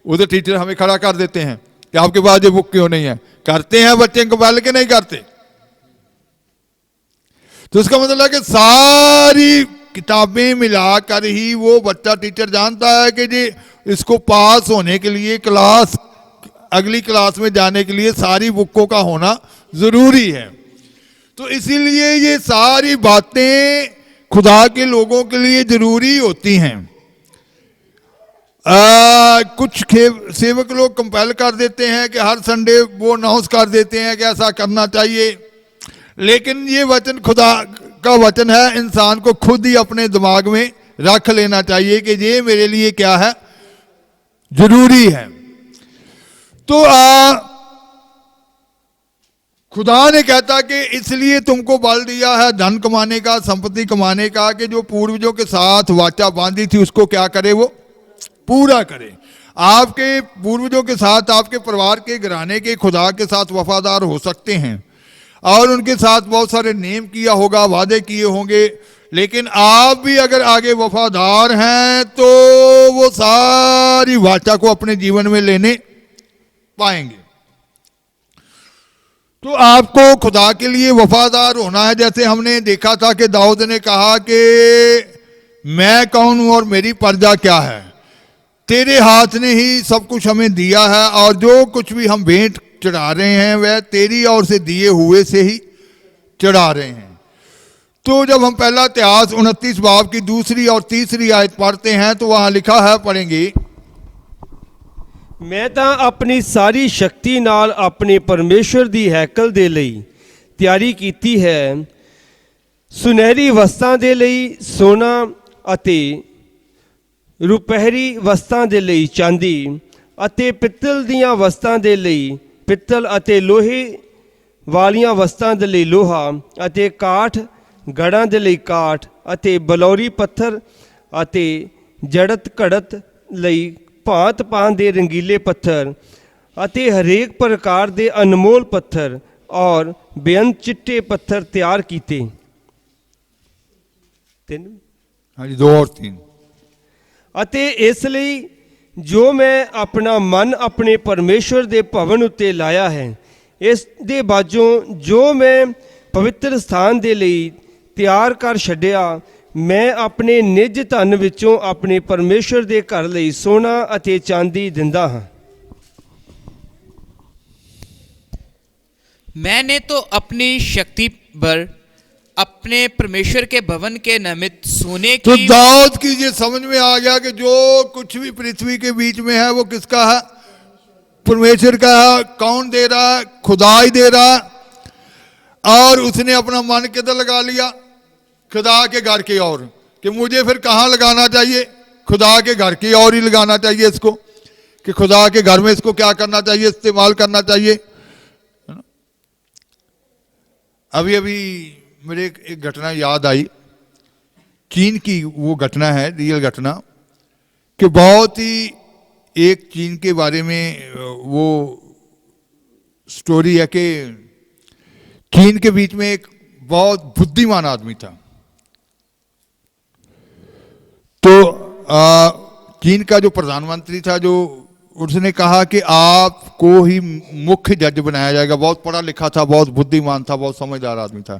उधर टीचर हमें खड़ा कर देते हैं कि आपके पास ये बुक क्यों नहीं है। करते हैं बच्चे कंपल के, नहीं करते। तो इसका मतलब है कि सारी किताबें मिलाकर ही वो बच्चा, टीचर जानता है कि जी इसको पास होने के लिए, क्लास अगली क्लास में जाने के लिए सारी बुकों का होना जरूरी है। तो इसीलिए ये सारी बातें खुदा के लोगों के लिए जरूरी होती हैं। कुछ सेवक लोग कंपेल कर देते हैं कि हर संडे वो अनाउंस कर देते हैं कि ऐसा करना चाहिए, लेकिन ये वचन खुदा का वचन है, इंसान को खुद ही अपने दिमाग में रख लेना चाहिए कि ये मेरे लिए क्या है, जरूरी है। तो खुदा ने कहता कि इसलिए तुमको बल दिया है धन कमाने का, संपत्ति कमाने का, कि जो पूर्वजों के साथ वाचा बांधी थी उसको क्या करे, वो पूरा करे। आपके पूर्वजों के साथ, आपके परिवार के घराने के खुदा के साथ वफादार हो सकते हैं और उनके साथ बहुत सारे नेम किया होगा, वादे किए होंगे, लेकिन आप भी अगर आगे वफादार हैं तो वो सारी वाचा को अपने जीवन में लेने पाएंगे। तो आपको खुदा के लिए वफादार होना है। जैसे हमने देखा था कि दाऊद ने कहा कि मैं कौन हूं और मेरी प्रजा क्या है, तेरे हाथ ने ही सब कुछ हमें दिया है और जो कुछ भी हम भेंट चढ़ा रहे हैं वह तेरी ओर से दिए हुए से ही चढ़ा रहे हैं। तो जब हम पहला इतिहास 29 बाब की 2 और 3 आयत पढ़ते हैं तो वहां लिखा है, पढ़ेंगे, मैं ਤਾਂ ਆਪਣੀ ਸਾਰੀ ਸ਼ਕਤੀ ਨਾਲ ਆਪਣੇ ਪਰਮੇਸ਼ਰ ਦੀ ਹੈਕਲ ਦੇ ਲਈ ਤਿਆਰੀ ਕੀਤੀ ਹੈ। ਸੁਨਹਿਰੀ ਵਸਤਾਂ ਦੇ ਲਈ ਸੋਨਾ ਅਤੇ ਰੁਪਹਿਰੀ ਵਸਤਾਂ ਦੇ ਲਈ ਚਾਂਦੀ ਅਤੇ ਪਿੱਤਲ ਦੀਆਂ ਵਸਤਾਂ ਦੇ ਲਈ ਪਿੱਤਲ ਅਤੇ ਲੋਹੇ ਵਾਲੀਆਂ ਵਸਤਾਂ ਦੇ ਲਈ ਲੋਹਾ ਅਤੇ ਕਾਠ ਗੜਾਂ ਦੇ ਲਈ ਕਾਠ ਅਤੇ ਬਲੌਰੀ ਪੱਥਰ ਅਤੇ ਜੜਤ ਘੜਤ ਲਈ ਭਾਂਤ ਭਾਂਤ ਦੇ ਰੰਗੀਲੇ ਪੱਥਰ ਅਤੇ ਹਰੇਕ ਪ੍ਰਕਾਰ ਦੇ ਅਨਮੋਲ ਪੱਥਰ ਔਰ ਬੇਅੰਤ ਚਿੱਟੇ ਪੱਥਰ ਤਿਆਰ ਕੀਤੇ। 3 ਹਾਂਜੀ 2 और 3। ਅਤੇ ਇਸ ਲਈ ਜੋ ਮੈਂ ਆਪਣਾ ਮਨ ਆਪਣੇ ਪਰਮੇਸ਼ਵਰ ਦੇ ਭਵਨ ਉੱਤੇ ਲਾਇਆ ਹੈ, ਇਸ ਦੇ ਬਾਝੋਂ ਜੋ ਮੈਂ ਪਵਿੱਤਰ ਸਥਾਨ ਦੇ ਲਈ ਤਿਆਰ ਕਰ ਛੱਡਿਆ, ਮੈਂ ਆਪਣੇ ਨਿੱਜ ਧਨ ਵਿੱਚੋਂ ਆਪਣੇ ਪਰਮੇਸ਼ਵਰ ਦੇ ਘਰ ਲਈ ਸੋਨਾ ਅਤੇ ਚਾਂਦੀ ਦਿੰਦਾ ਹਾਂ। मैंने तो अपनी शक्ति पर अपने परमेश्वर के भवन के निमित्त सोने तो की। दाऊद की ये समझ में आ गया कि जो कुछ भी पृथ्वी के बीच में है वो किसका है, परमेश्वर का है। कौन दे रहा है, खुदा ही दे रहा है। और उसने अपना मन किधर लगा लिया, खुदा के घर की ओर, कि मुझे फिर कहाँ लगाना चाहिए, खुदा के घर की ओर ही लगाना चाहिए इसको, कि खुदा के घर में इसको क्या करना चाहिए, इस्तेमाल करना चाहिए। अभी अभी मेरे एक घटना याद आई, चीन की वो घटना है, रियल घटना, कि बहुत ही एक चीन के बारे में वो स्टोरी है कि चीन के बीच में एक बहुत बुद्धिमान आदमी था। तो चीन का जो प्रधानमंत्री था, जो उसने कहा कि आपको ही मुख्य जज बनाया जाएगा। बहुत पढ़ा लिखा था, बहुत बुद्धिमान था, बहुत समझदार आदमी था,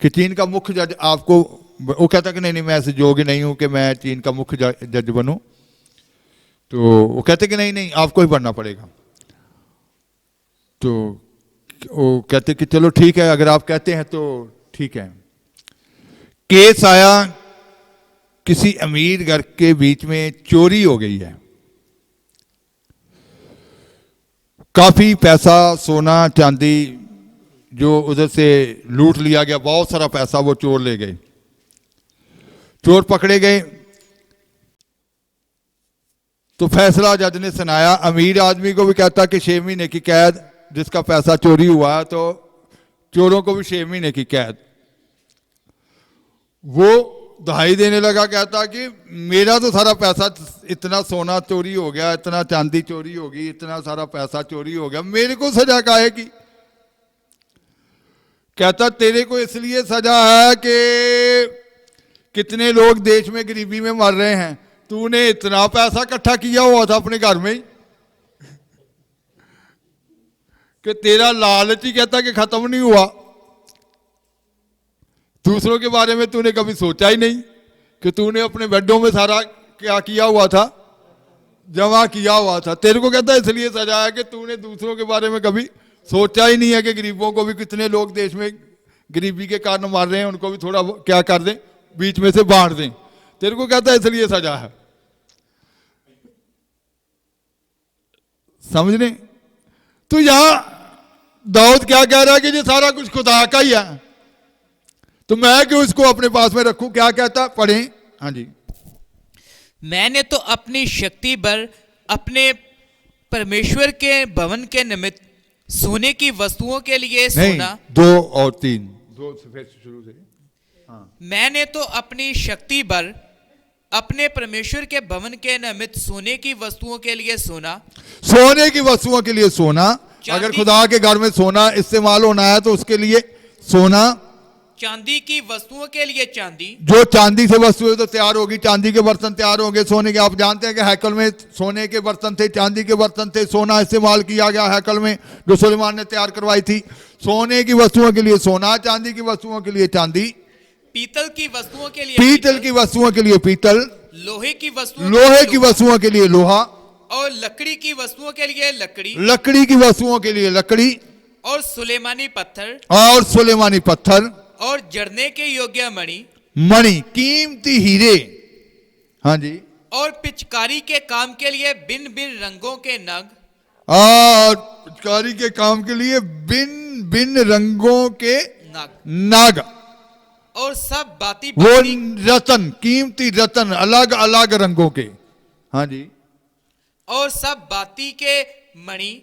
कि चीन का मुख्य जज आपको। वो कहता कि नहीं, मैं ऐसे योग्य नहीं हूं कि मैं चीन का मुख्य जज बनूं। तो वो कहते कि नहीं, आपको ही बनना पड़ेगा। तो वो कहते कि चलो ठीक है, अगर आप कहते हैं तो ठीक है। केस आया, किसी अमीर घर के बीच में चोरी हो गई है। काफी पैसा, सोना चांदी जो उधर से लूट लिया गया, बहुत सारा पैसा वो चोर ले गए। चोर पकड़े गए तो फैसला जज ने सुनाया। अमीर आदमी को भी कहता कि 6 महीने की कैद, जिसका पैसा चोरी हुआ, तो चोरों को भी 6 महीने की कैद। वो दहाई देने लगा, कहता कि मेरा तो सारा पैसा, इतना सोना चोरी हो गया, इतना चांदी चोरी होगी, इतना सारा पैसा चोरी हो गया, मेरे को सजा काहे की? कहता तेरे को इसलिए सजा है कि कितने लोग देश में गरीबी में मर रहे हैं, तूने इतना पैसा इकट्ठा किया हुआ था अपने घर में ही कि तेरा लालच ही कहता कि खत्म नहीं हुआ। दूसरों के बारे में तूने कभी सोचा ही नहीं कि तूने अपने बेडों में सारा क्या किया हुआ था, जमा किया हुआ था। तेरे को कहता इसलिए सजा है कि तूने दूसरों के बारे में कभी सोचा ही नहीं है कि गरीबों को भी, कितने लोग देश में गरीबी के कारण मार रहे हैं, उनको भी थोड़ा क्या कर दें, बीच में से बांट दें। तेरे को कहता है इसलिए सजा है। समझ रहे? तो यहां दाऊद क्या कह रहा है कि ये सारा कुछ खुदा का ही है, तो मैं क्यों इसको अपने पास में रखूं? क्या कहता, पढ़ें। हाँ जी। मैंने तो अपनी शक्ति पर अपने परमेश्वर के भवन के निमित्त सोने की वस्तुओं के लिए सोना। 2 और 3, 2 से फिर शुरू से। हाँ। मैंने तो अपनी शक्ति पर अपने परमेश्वर के भवन के निमित्त सोने की वस्तुओं के लिए सोना, सोने की वस्तुओं के लिए सोना। अगर खुदा के घर में सोना इस्तेमाल होना है तो उसके लिए सोना। चांदी की वस्तुओं के लिए चांदी, जो चांदी से वस्तुएं तो तैयार होगी, चांदी के बर्तन तैयार होंगे। सोने के, आप जानते हैं कि हैकल में सोने के बर्तन थे, चांदी के बर्तन थे, सोना इस्तेमाल किया गया हैकल में जो सुलेमान ने तैयार करवाई थी। सोने की वस्तुओं के लिए सोना, चांदी की वस्तुओं के लिए चांदी, पीतल की वस्तुओं के लिए पीतल की वस्तुओं के लिए पीतल, लोहे की वस्तुओं लोहे की वस्तुओं के लिए लोहा, और लकड़ी की वस्तुओं के लिए लकड़ी, लकड़ी की वस्तुओं के लिए लकड़ी, और सुलेमानी पत्थर, और सुलेमानी पत्थर, और जड़ने के योग्य मणि, मणि कीमती हीरे। हाँ जी। और पिचकारी के काम के लिए भिन्न भिन्न रंगों के नग, और पिचकारी के काम के लिए भिन्न भिन्न रंगों के नग, और सब बाती वो रतन, कीमती रतन, अलग अलग रंगों के। हाँ जी। और सब बाती के मणि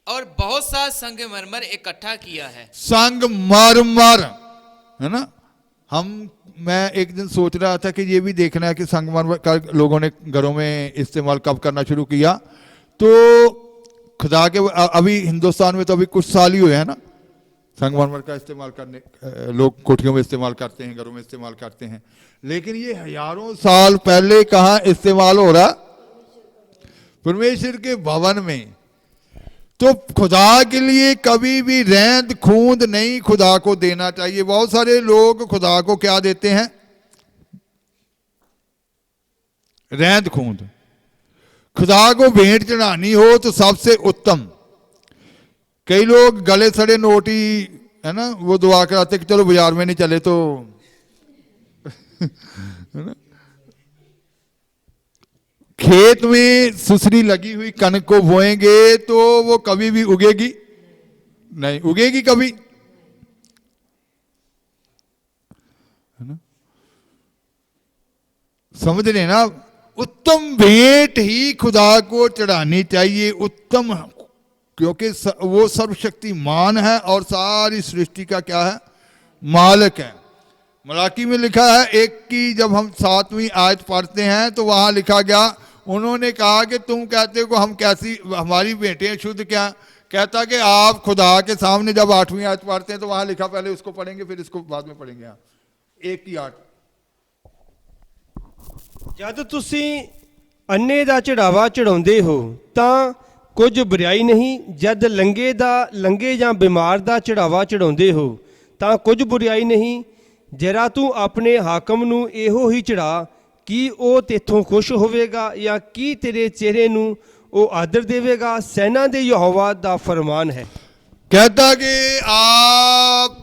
और बहुत सा संगमरमर इकट्ठा किया है। संगमरमर है ना। मैं एक दिन सोच रहा था कि ये भी देखना है कि संगमरमर का लोगों ने घरों में इस्तेमाल कब करना शुरू किया। तो खुदा के अभी हिंदुस्तान में तो अभी कुछ साल ही हुए हैं ना संगमरमर का इस्तेमाल करने, लोग कोठियों में इस्तेमाल करते हैं, घरों में इस्तेमाल करते हैं। लेकिन ये हजारों साल पहले कहाँ इस्तेमाल हो रहा? परमेश्वर के भवन में। तो खुदा के लिए कभी भी रेंद खूंद नहीं खुदा को देना चाहिए। बहुत सारे लोग खुदा को क्या देते हैं? रेंद खूंद। खुदा को भेंट चढ़ानी हो तो सबसे उत्तम। कई लोग गले सड़े नोट ही है ना, वो दुआ कराते कि चलो बाजार में नहीं चले तो है ना। खेत में सुसरी लगी हुई कनक को बोएंगे तो वो कभी भी उगेगी नहीं, उगेगी कभी, है ना। समझ रहे ना। उत्तम भेंट ही खुदा को चढ़ानी चाहिए, उत्तम, क्योंकि वो सर्वशक्तिमान है और सारी सृष्टि का क्या है? मालिक है। मलाकी में लिखा है 1 की जब हम 7वीं आयत पढ़ते हैं तो वहां लिखा गया उन्होंने कहा कि तुम कहते हो हम कैसी हमारी बेटियां शुद्ध क्या? कहता कि आप खुदा के सामने जब 8वीं आयत पढ़ते हैं तो वहां लिखा, पहले उसको पढ़ेंगे फिर इसको बाद में पढ़ेंगे। यहाँ 1 की 8 ਜਦ ਤੁਸੀਂ ਅੰਨੇ ਦਾ ਚੜਾਵਾ ਚੜਾਉਂਦੇ ਹੋ ਤਾਂ ਕੁਝ ਬੁਰਾਈ ਨਹੀਂ, ਜਦ ਲੰਗੇ ਜਾਂ ਬਿਮਾਰ ਦਾ ਚੜਾਵਾ ਚੜਾਉਂਦੇ ਹੋ ਤਾਂ ਕੁਝ ਬੁਰਾਈ ਨਹੀਂ। ਜਰਾ ਤੂੰ ਆਪਣੇ ਹਾਕਮ ਨੂੰ ਇਹੋ ਹੀ ਚੜਾ, ਕੀ ਉਹ ਤੇਥੋਂ ਖੁਸ਼ ਹੋਵੇਗਾ ਜਾਂ ਕੀ ਤੇਰੇ ਚਿਹਰੇ ਨੂੰ ਉਹ ਆਦਰ ਦੇਵੇਗਾ? ਸੈਨਾ ਦੇ ਯਹੋਵਾ ਦਾ फरमान है। कहता कि आप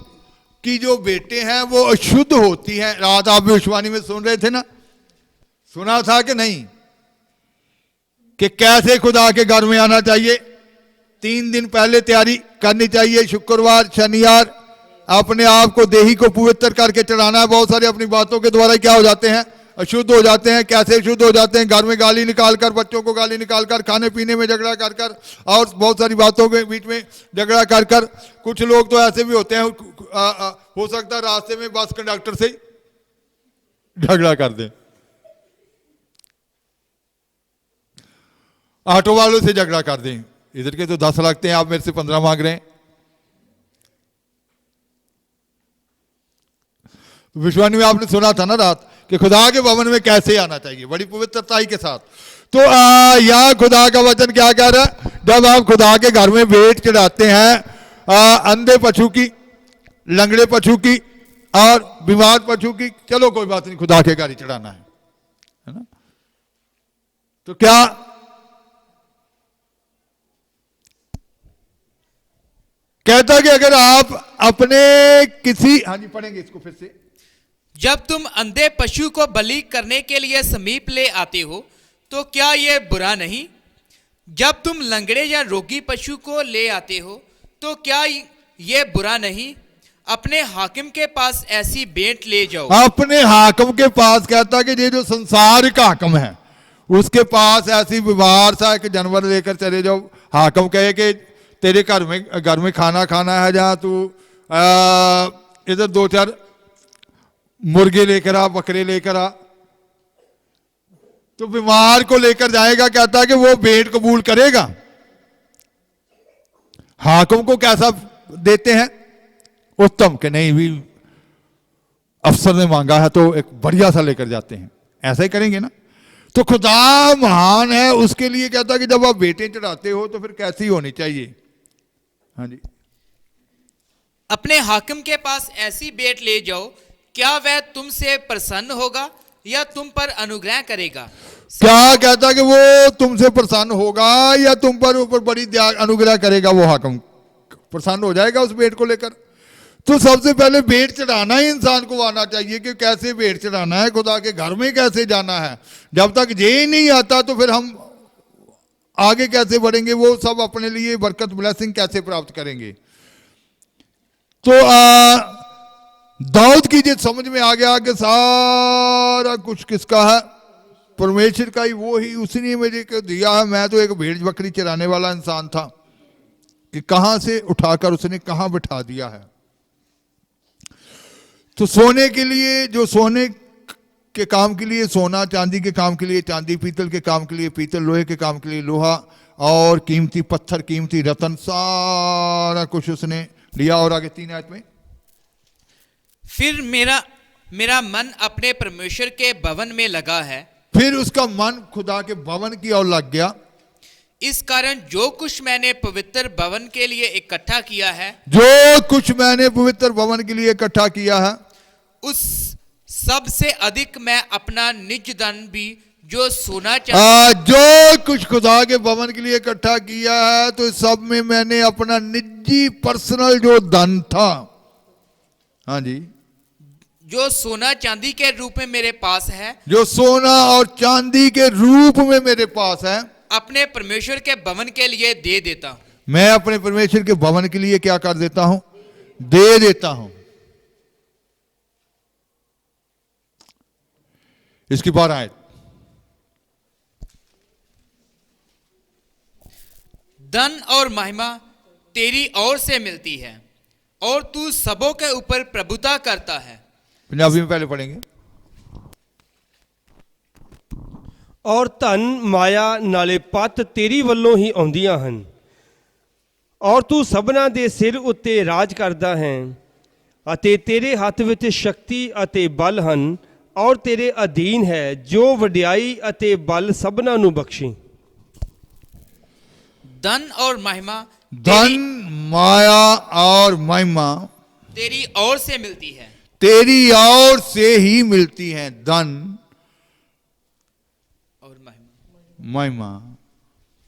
की जो बेटे हैं वो अशुद्ध होती हैं। रात आप भविष्यवाणी में सुन रहे थे ना, सुना था कि नहीं, कि कैसे खुदा के घर में आना चाहिए। 3 दिन पहले तैयारी करनी चाहिए, शुक्रवार शनिवार अपने आप को देही को पवित्र करके चढ़ाना है। बहुत सारे अपनी बातों के द्वारा क्या हो जाते हैं, अशुद्ध हो जाते हैं। कैसे शुद्ध हो जाते हैं? घर में गाली निकाल कर, बच्चों को गाली निकाल कर, खाने पीने में झगड़ा कर कर, और बहुत सारी बातों के बीच में झगड़ा कर कर। कुछ लोग तो ऐसे भी होते हैं, हो सकता है रास्ते में बस कंडक्टर से झगड़ा कर दें, ऑटो वालों से झगड़ा कर दें। इधर के तो 10 लगते हैं, आप मेरे से 15 मांग रहे हैं। विश्वानी में आपने सुना था ना रात कि खुदा के भवन में कैसे आना चाहिए, बड़ी पवित्रताई के साथ। तो यहाँ खुदा का वचन क्या कह रहा है? जब आप खुदा के घर में भेंट चढ़ाते हैं, अंधे पशु की, लंगड़े पशु की और बीमार पशु की, चलो कोई बात नहीं, खुदा के घर ही चढ़ाना है ना। तो क्या कहता कि अगर आप अपने किसी, हाँ जी पढ़ेंगे इसको फिर से। जब तुम अंधे पशु को बलि करने के लिए समीप ले आते हो तो क्या यह बुरा नहीं? जब तुम लंगड़े या रोगी पशु को ले आते हो तो क्या यह बुरा नहीं? अपने हाकिम के पास ऐसी भेंट ले जाओ। अपने हाकिम के पास, कहता कि ये जो संसार का हाकिम है उसके पास ऐसी बीमार सा एक जानवर लेकर चले जाओ। हाकिम कहे कि तेरे घर में खाना खाना है, जहाँ तू इधर 2-4 मुर्गे लेकर आ, बकरे लेकर आ, तो बीमार को लेकर जाएगा। कहता है कि वो भेंट कबूल करेगा। हाकिम को कैसा देते हैं? उत्तम, कि नहीं भी अफसर ने मांगा है तो एक बढ़िया सा लेकर जाते हैं, ऐसा ही करेंगे ना। तो खुदा महान है, उसके लिए कहता है कि जब आप बेटे चढ़ाते हो तो फिर कैसी होनी चाहिए। हाँ जी, अपने हाकिम के पास ऐसी भेंट ले जाओ, क्या वह तुमसे प्रसन्न होगा या तुम पर अनुग्रह करेगा? क्या कहता कि वो तुमसे प्रसन्न होगा या तुम पर ऊपर बड़ी अनुग्रह करेगा? वो हाकिम प्रसन्न हो जाएगा उस भेंट को लेकर। तो सबसे पहले भेंट चढ़ाना ही इंसान को आना चाहिए कि कैसे भेंट चढ़ाना है, खुदा के घर में कैसे जाना है। जब तक ये नहीं आता तो फिर हम आगे कैसे बढ़ेंगे, वो सब अपने लिए बरकत ब्लेसिंग कैसे प्राप्त करेंगे। तो दाऊद की जिस समझ में आ गया कि सारा कुछ किसका है, परमेश्वर का ही, वो ही उसने मुझे दिया है। मैं तो एक भेड़ बकरी चराने वाला इंसान था कि कहां से उठाकर उसने कहां बिठा दिया है। तो सोने के लिए जो सोने के काम के लिए सोना, चांदी के काम के लिए चांदी, पीतल के काम के लिए पीतल, लोहे के काम के लिए लोहा, और कीमती पत्थर, कीमती रतन, सारा कुछ उसने लिया। और आगे 3 आयत में, फिर मेरा मन अपने परमेश्वर के भवन में लगा है। फिर उसका मन खुदा के भवन की ओर लग गया। इस कारण जो कुछ मैंने पवित्र भवन के लिए इकट्ठा किया है, जो कुछ मैंने पवित्र भवन के लिए इकट्ठा किया है, उस सब से अधिक मैं अपना निज धन भी जो सोना जो कुछ खुदा के भवन के लिए इकट्ठा किया है, तो इस सब में मैंने अपना निजी पर्सनल जो धन था, हाँ जी, जो सोना चांदी के रूप में मेरे पास है, जो सोना और चांदी के रूप में मेरे पास है, अपने परमेश्वर के भवन के लिए दे देता हूं। मैं अपने परमेश्वर के भवन के लिए क्या कर देता हूं? दे देता हूं। इसकी 12 आयत, धन और महिमा तेरी ओर से मिलती है और तू सबों के ऊपर प्रभुता करता है। पंजाबी में पहले पढ़ेंगे। ਔਰ ਧਨ ਮਾਇਆ ਨਾਲੇ ਪਤ ਤੇਰੀ ਵੱਲੋਂ ਹੀ ਆਉਂਦੀਆਂ ਹਨ, ਔਰ ਤੂੰ ਸਭਨਾਂ ਦੇ ਸਿਰ ਉੱਤੇ ਰਾਜ ਕਰਦਾ ਹੈ, ਅਤੇ ਤੇਰੇ ਹੱਥ ਵਿੱਚ ਸ਼ਕਤੀ ਅਤੇ ਬਲ ਹਨ, ਔਰ ਤੇਰੇ ਅਧੀਨ ਹੈ ਜੋ ਵਡਿਆਈ ਅਤੇ ਬਲ ਸਭਨਾਂ ਨੂੰ ਬਖਸ਼ੇ। धन और महिमा धन माया और महिमा तेरी ओर से मिलती है। तेरी ओर से ही मिलती है। धन और महिमा महिमा,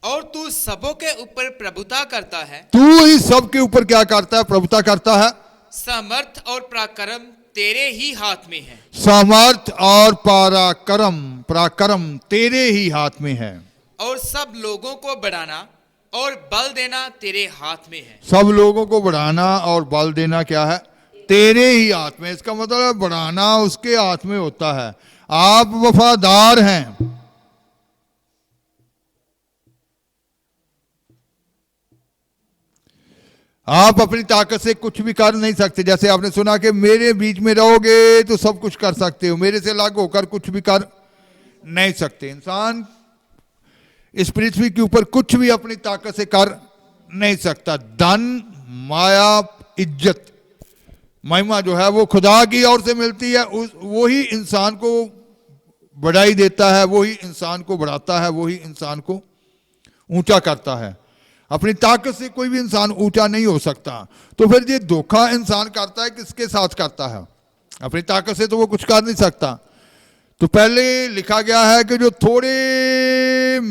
और तू सबों के ऊपर प्रभुता करता है। तू ही सबके ऊपर क्या करता है? प्रभुता करता है। समर्थ और पराक्रम तेरे ही हाथ में है। सामर्थ और पराक्रम तेरे ही हाथ में है। और सब लोगों को बढ़ाना और बल देना तेरे हाथ में है। सब लोगों को बढ़ाना और बल देना क्या है? तेरे ही हाथ में। इसका मतलब है बढ़ाना उसके हाथ में होता है। आप वफादार हैं, आप अपनी ताकत से कुछ भी कर नहीं सकते। जैसे आपने सुना कि मेरे बीच में रहोगे तो सब कुछ कर सकते हो, मेरे से अलग होकर कुछ भी कर नहीं सकते। इंसान इस पृथ्वी के ऊपर कुछ भी अपनी ताकत से कर नहीं सकता। धन माया इज्जत महिमा जो है वो खुदा की ओर से मिलती है। वो ही इंसान को बढ़ाई देता है, वो ही इंसान को बढ़ाता है, वो ही इंसान को ऊंचा करता है। अपनी ताकत से कोई भी इंसान ऊंचा नहीं हो सकता। तो फिर ये धोखा इंसान करता है, किसके साथ करता है? अपनी ताकत से तो वो कुछ कर नहीं सकता। तो पहले लिखा गया है कि जो थोड़े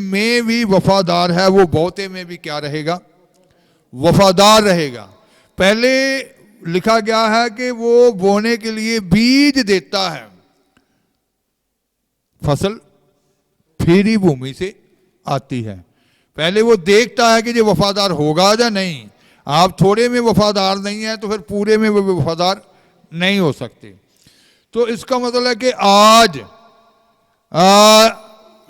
में भी वफादार है वो बहुते में भी क्या रहेगा? वफादार रहेगा। पहले लिखा गया है कि वो बोने के लिए बीज देता है, फसल फिर ही भूमि से आती है। पहले वो देखता है कि ये वफादार होगा या नहीं। आप थोड़े में वफादार नहीं है तो फिर पूरे में वो वफादार नहीं हो सकते। तो इसका मतलब है कि आज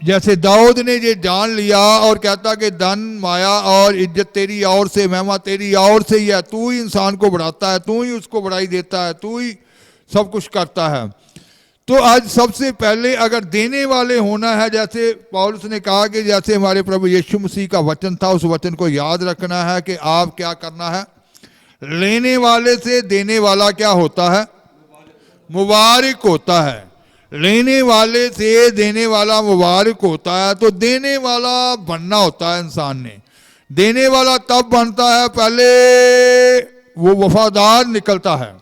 जैसे दाऊद ने ये जान लिया और कहता कि धन माया और इज्जत तेरी ओर से, महिमा तेरी ओर से ही है। तू ही इंसान को बढ़ाता है, तू ही उसको बढ़ाई देता है, तू ही सब कुछ करता है। तो आज सबसे पहले अगर देने वाले होना है, जैसे पौलुस ने कहा कि जैसे हमारे प्रभु यीशु मसीह का वचन था, उस वचन को याद रखना है कि आप क्या करना है? लेने वाले से देने वाला क्या होता है? मुबारक होता है। लेने वाले से देने वाला मुबारक होता है। तो देने वाला बनना होता है इंसान ने। देने वाला तब बनता है पहले वो वफादार निकलता है।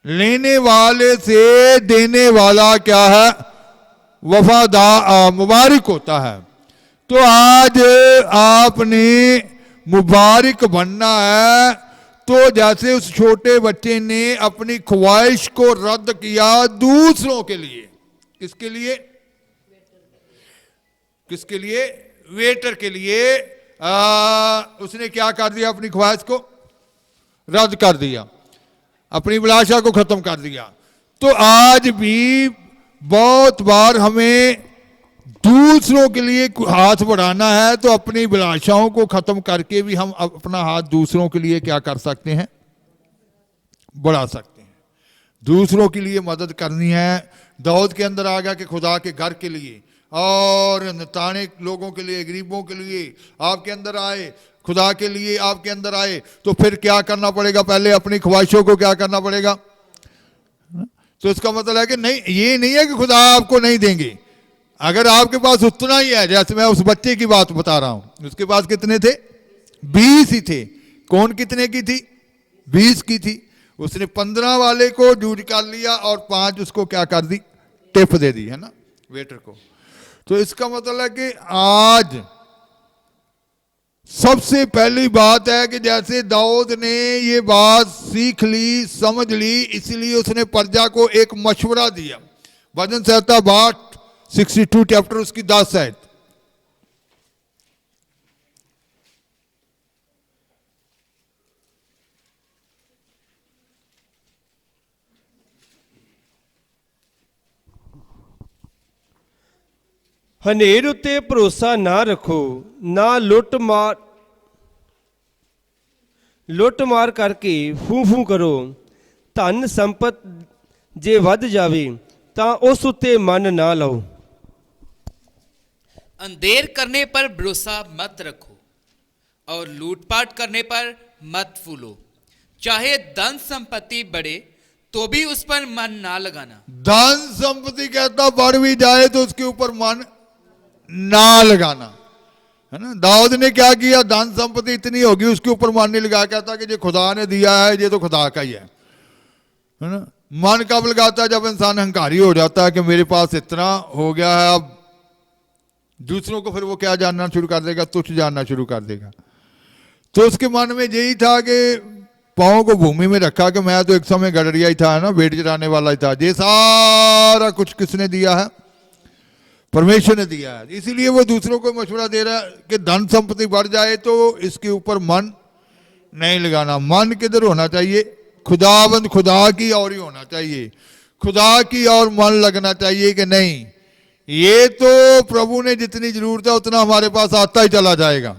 लेने वाले से देने वाला क्या है? वफादार मुबारक होता है। तो आज आपने मुबारक बनना है। तो जैसे उस छोटे बच्चे ने अपनी ख्वाहिश को रद्द किया दूसरों के लिए, किसके लिए? किसके लिए? वेटर के लिए। उसने क्या कर दिया? अपनी ख्वाहिश को रद्द कर दिया, अपनी अभिलाषा को खत्म कर दिया। तो आज भी बहुत बार हमें दूसरों के लिए हाथ बढ़ाना है, तो अपनी अभिलाषाओं को खत्म करके भी हम अपना हाथ दूसरों के लिए क्या कर सकते हैं? बढ़ा सकते हैं। दूसरों के लिए मदद करनी है। दाऊद के अंदर आ गया कि खुदा के घर के लिए और नताने लोगों के लिए, गरीबों के लिए आपके अंदर आए, खुदा के लिए आपके अंदर आए। तो फिर क्या करना पड़ेगा? पहले अपनी ख्वाहिशों को क्या करना पड़ेगा? तो इसका मतलब है कि नहीं, ये नहीं है कि खुदा आपको नहीं देंगे। अगर आपके पास उतना ही है, जैसे मैं उस बच्चे की बात बता रहा हूं, उसके पास कितने थे? 20 ही थे। कौन कितने की थी? 20 की थी। उसने 15 वाले को जूझ कर लिया और 5 उसको क्या कर दी? टिप दे दी, है ना, वेटर को। तो इसका मतलब है कि आज सबसे पहली बात है कि जैसे दाऊद ने ये बात सीख ली, समझ ली, इसलिए उसने प्रजा को एक मशवरा दिया। भजन संहिता 62 चैप्टर उसकी 10 है। ਹਨੇਰ ਉੱਤੇ ਭਰੋਸਾ ਨਾ ਰੱਖੋ, ਨਾ ਲੁੱਟ ਮਾਰ ਕਰਕੇ ਫੂੰ ਕਰੋ। ਧਨ ਸੰਪਤ ਜੇ ਵੱਧ ਜਾਵੇ ਤਾਂ ਉਸ ਉੱਤੇ ਮਨ ਨਾ ਲਾਓ। अंधेर करने पर भरोसा मत रखो और लूटपाट करने पर मत फूलो। चाहे धन संपत्ति बढ़े तो भी उस पर मन ना लगाना। धन संपत्ति कहता बढ़ भी जाए तो उसके ऊपर मन ना लगाना, है ना। दाऊद ने क्या किया, धन संपत्ति इतनी होगी उसके ऊपर मन नहीं लगा, कहता कि ये खुदा ने दिया है, ये तो खुदा का ही है ना। मन कब लगाता, जब इंसान अहंकारी हो जाता है कि मेरे पास इतना हो गया है, अब दूसरों को फिर वो क्या जानना शुरू कर देगा, तुच्छ जानना शुरू कर देगा। तो उसके मन में यही था कि पाँव को भूमि में रखा कि मैं तो एक समय गडरिया ही था, है ना, भेड़ चराने वाला ही था। ये सारा कुछ किसने दिया है, परमेश्वर ने दिया है। इसीलिए वो दूसरों को मशवरा दे रहा है कि धन संपत्ति बढ़ जाए तो इसके ऊपर मन नहीं लगाना। मन किधर होना चाहिए, खुदाबंद खुदा की ओर ही होना चाहिए, खुदा की ओर मन लगना चाहिए कि नहीं ये तो प्रभु ने जितनी जरूरत है उतना हमारे पास आता ही चला जाएगा,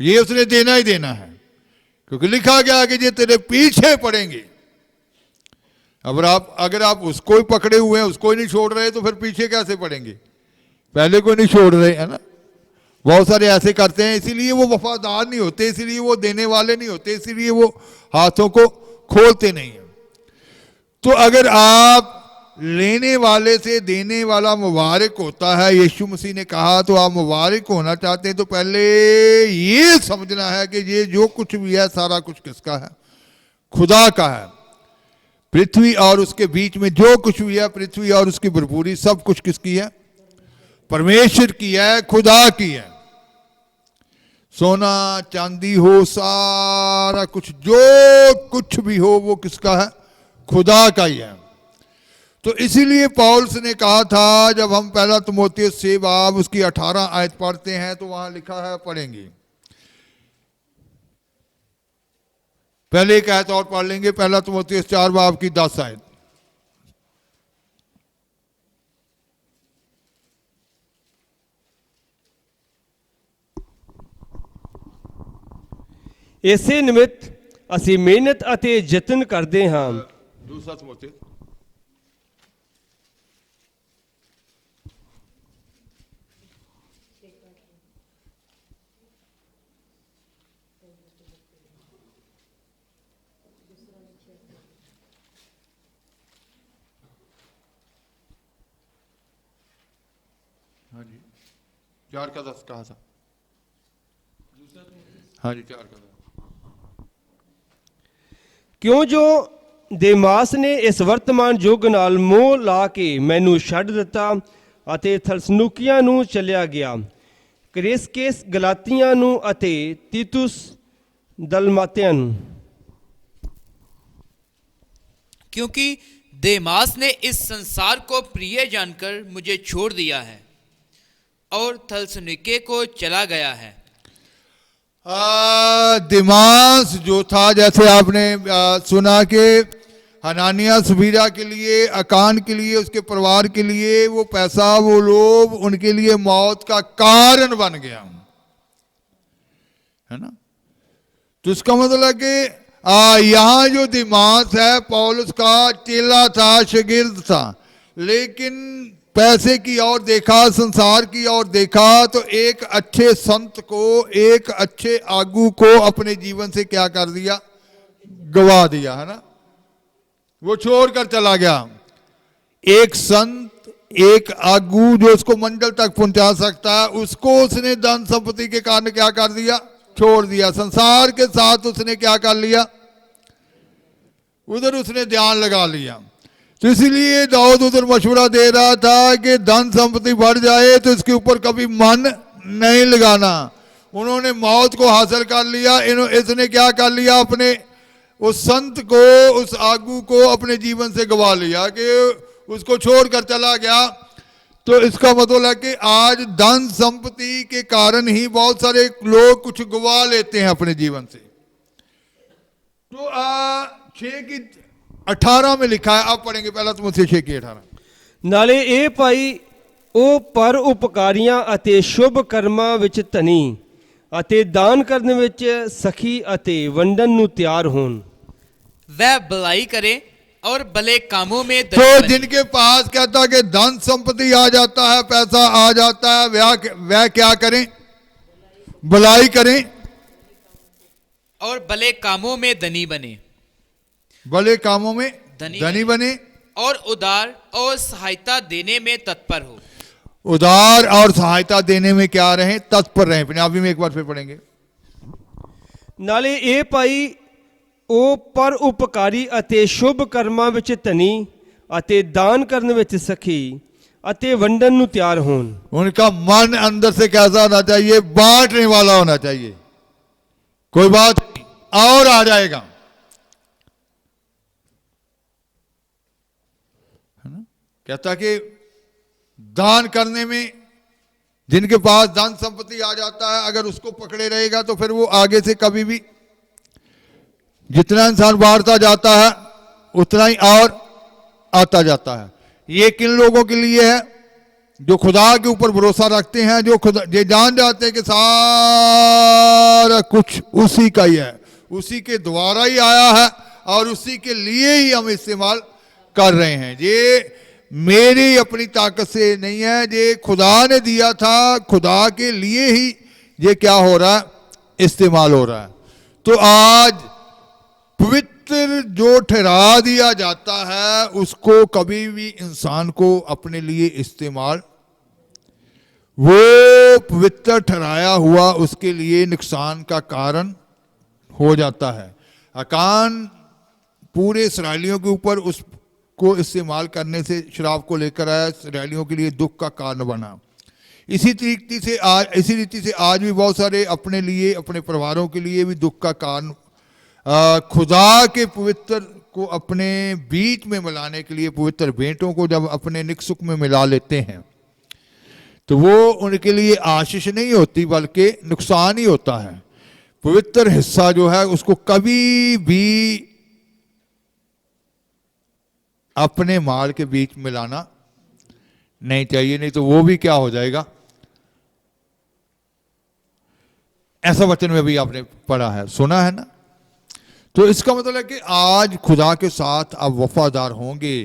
ये उसने देना ही देना है, क्योंकि लिखा गया कि ये तेरे पीछे पड़ेंगे। अगर आप उसको ही पकड़े हुए हैं, उसको ही नहीं छोड़ रहे, तो फिर पीछे कैसे पड़ेंगे, पहले को नहीं छोड़ रहे, है ना। बहुत सारे ऐसे करते हैं, इसीलिए वो वफादार नहीं होते, इसीलिए वो देने वाले नहीं होते, इसीलिए वो हाथों को खोलते नहीं है। तो अगर आप लेने वाले से देने वाला मुबारक होता है, यीशु मसीह ने कहा, तो आप मुबारक होना चाहते हैं तो पहले ये समझना है कि ये जो कुछ भी है सारा कुछ किसका है, खुदा का है। पृथ्वी और उसके बीच में जो कुछ भी है, पृथ्वी और उसकी भरपूरी, सब कुछ किसकी है, परमेश्वर की है, खुदा की है। सोना चांदी हो, सारा कुछ जो कुछ भी हो वो किसका है, खुदा का ही है। तो इसीलिए पौलुस ने कहा था, जब हम पहला तिमोथियुस 6 बाब उसकी 18 आयत पढ़ते हैं तो वहां लिखा है, पढ़ेंगे पहले एक आयत और पढ़ लेंगे, पहला तिमोथियुस 4 बाब की 10 आयत। ਇਸੇ ਨਿਮਿਤ ਅਸੀਂ ਮਿਹਨਤ ਅਤੇ ਯਤਨ ਕਰਦੇ ਹਾਂ। दूसरा तिमोथियुस हाँ जी 4 का 10 कहा था, हाँ जी 4 का 10। ਕਿਉਂ ਜੋ ਦੇਮਾਸ ਨੇ ਇਸ ਵਰਤਮਾਨ ਯੁੱਗ ਨਾਲ ਮੋਹ ਲਾ ਕੇ ਮੈਨੂੰ ਛੱਡ ਦਿੱਤਾ ਅਤੇ ਥਲਸਨੁਕੀਆਂ ਨੂੰ ਚਲਿਆ ਗਿਆ, ਕ੍ਰੇਸਕੇਸ ਗਲਾਤੀਆਂ ਨੂੰ ਅਤੇ ਤੀਤੁਸ ਦਲਮਾਤਿਆਂ ਨੂੰ। क्योंकि देमास ने इस संसार को प्रिय जानकर मुझे छोड़ दिया है और थलसनुके को चला गया है। दिमास जो था, जैसे आपने सुना कि हनानिया सफीरा के लिए, अकान के लिए, उसके परिवार के लिए वो पैसा, वो लोभ उनके लिए मौत का कारण बन गया, है ना। तो इसका मतलब है कि यहाँ जो दिमास है पौलुस का चेला था, शागिर्द था, लेकिन पैसे की ओर देखा, संसार की ओर देखा, तो एक अच्छे संत को, एक अच्छे आगू को अपने जीवन से क्या कर दिया, गवा दिया, है ना। वो छोड़कर चला गया। एक संत, एक आगू जो उसको मंजिल तक पहुंचा सकता है, उसको उसने धन संपत्ति के कारण क्या कर दिया, छोड़ दिया। संसार के साथ उसने क्या कर लिया, उधर उसने ध्यान लगा लिया। तो इसलिए दाऊद उधर मशवरा दे रहा था कि धन संपत्ति बढ़ जाए तो इसके ऊपर कभी मन नहीं लगाना। उन्होंने मौत को हासिल कर लिया, इसने क्या कर लिया, अपने उस संत को, उस आगू को अपने जीवन से गवा लिया कि उसको छोड़कर चला गया। तो इसका मतलब है कि आज धन संपत्ति के कारण ही बहुत सारे लोग कुछ गवा लेते हैं अपने जीवन से। तो 6 की 18 में लिखा है, आप पढ़ेंगे पहला तिमोथेयुस 6 की 18। ਨਾਲੇ ਇਹ ਭਾਈ ਉਹ ਪਰ ਉਪਕਾਰੀਆਂ ਅਤੇ ਸ਼ੁਭ ਕਰਮਾਂ ਵਿੱਚ ਧਨੀ ਅਤੇ ਦਾਨ ਕਰਨ ਵਿੱਚ ਸਖੀ ਅਤੇ ਵੰਡਨ ਨੂੰ ਤਿਆਰ ਹੋਣ। वह भलाई करे और भले कामों में तो धनी बने। जिनके पास कहता है कि धन संपत्ति आ जाता है, पैसा आ जाता है, वह क्या करें? भलाई करें और भले कामों में धनी बने, भले कामों में धनी धनी बने और उदार और सहायता देने में तत्पर हो। उदार और सहायता देने में क्या रहें? तत्पर रहें। पंजाबी में एक बार फिर पढ़ेंगे। ਨਾਲੇ ਇਹ ਭਾਈ ਉਹ ਪਰ ਉਪਕਾਰੀ ਅਤੇ ਸ਼ੁਭ ਕਰਮਾਂ ਵਿੱਚ ਧਨੀ ਅਤੇ ਦਾਨ ਕਰਨ ਵਿੱਚ ਸਖੀ ਅਤੇ ਵੰਡਣ ਨੂੰ ਤਿਆਰ ਹੋਣ। उनका मन अंदर से कैसा होना चाहिए? बांटने वाला होना चाहिए। कोई बात नहीं, और आ जाएगा, है ना? कहता कि दान करने में जिनके पास धन संपत्ति आ जाता है, अगर उसको पकड़े रहेगा तो फिर वो आगे से कभी भी, जितना इंसान बांटता जाता है उतना ही और आता जाता है। ये किन लोगों के लिए है? जो खुदा के ऊपर भरोसा रखते हैं, जो खुदा ये जान जाते हैं कि सारा कुछ उसी का ही है, उसी के द्वारा ही आया है और उसी के लिए ही हम इस्तेमाल कर रहे हैं। ये मेरी अपनी ताकत से नहीं है, ये खुदा ने दिया था, खुदा के लिए ही ये क्या हो रहा है? इस्तेमाल हो रहा है। तो आज पवित्र जो ठहरा दिया जाता है उसको कभी भी इंसान को अपने लिए इस्तेमाल, वो पवित्र ठहराया हुआ उसके लिए नुकसान का कारण हो जाता है। अकान पूरे इसराइलियों के ऊपर उसको इस्तेमाल करने से शराब को लेकर आया, इसराइलियों के लिए दुख का कारण बना। इसी रीति से आज भी बहुत सारे अपने लिए, अपने परिवारों के लिए भी दुख का कारण, खुदा के पवित्र को अपने बीच में मिलाने के लिए, पवित्र भेंटों को जब अपने निक सुख में मिला लेते हैं तो वो उनके लिए आशीष नहीं होती बल्कि नुकसान ही होता है। पवित्र हिस्सा जो है उसको कभी भी अपने माल के बीच मिलाना नहीं चाहिए, नहीं तो वो भी क्या हो जाएगा? ऐसा वचन में भी आपने पढ़ा है, सुना है ना। तो इसका मतलब है कि आज खुदा के साथ आप वफादार होंगे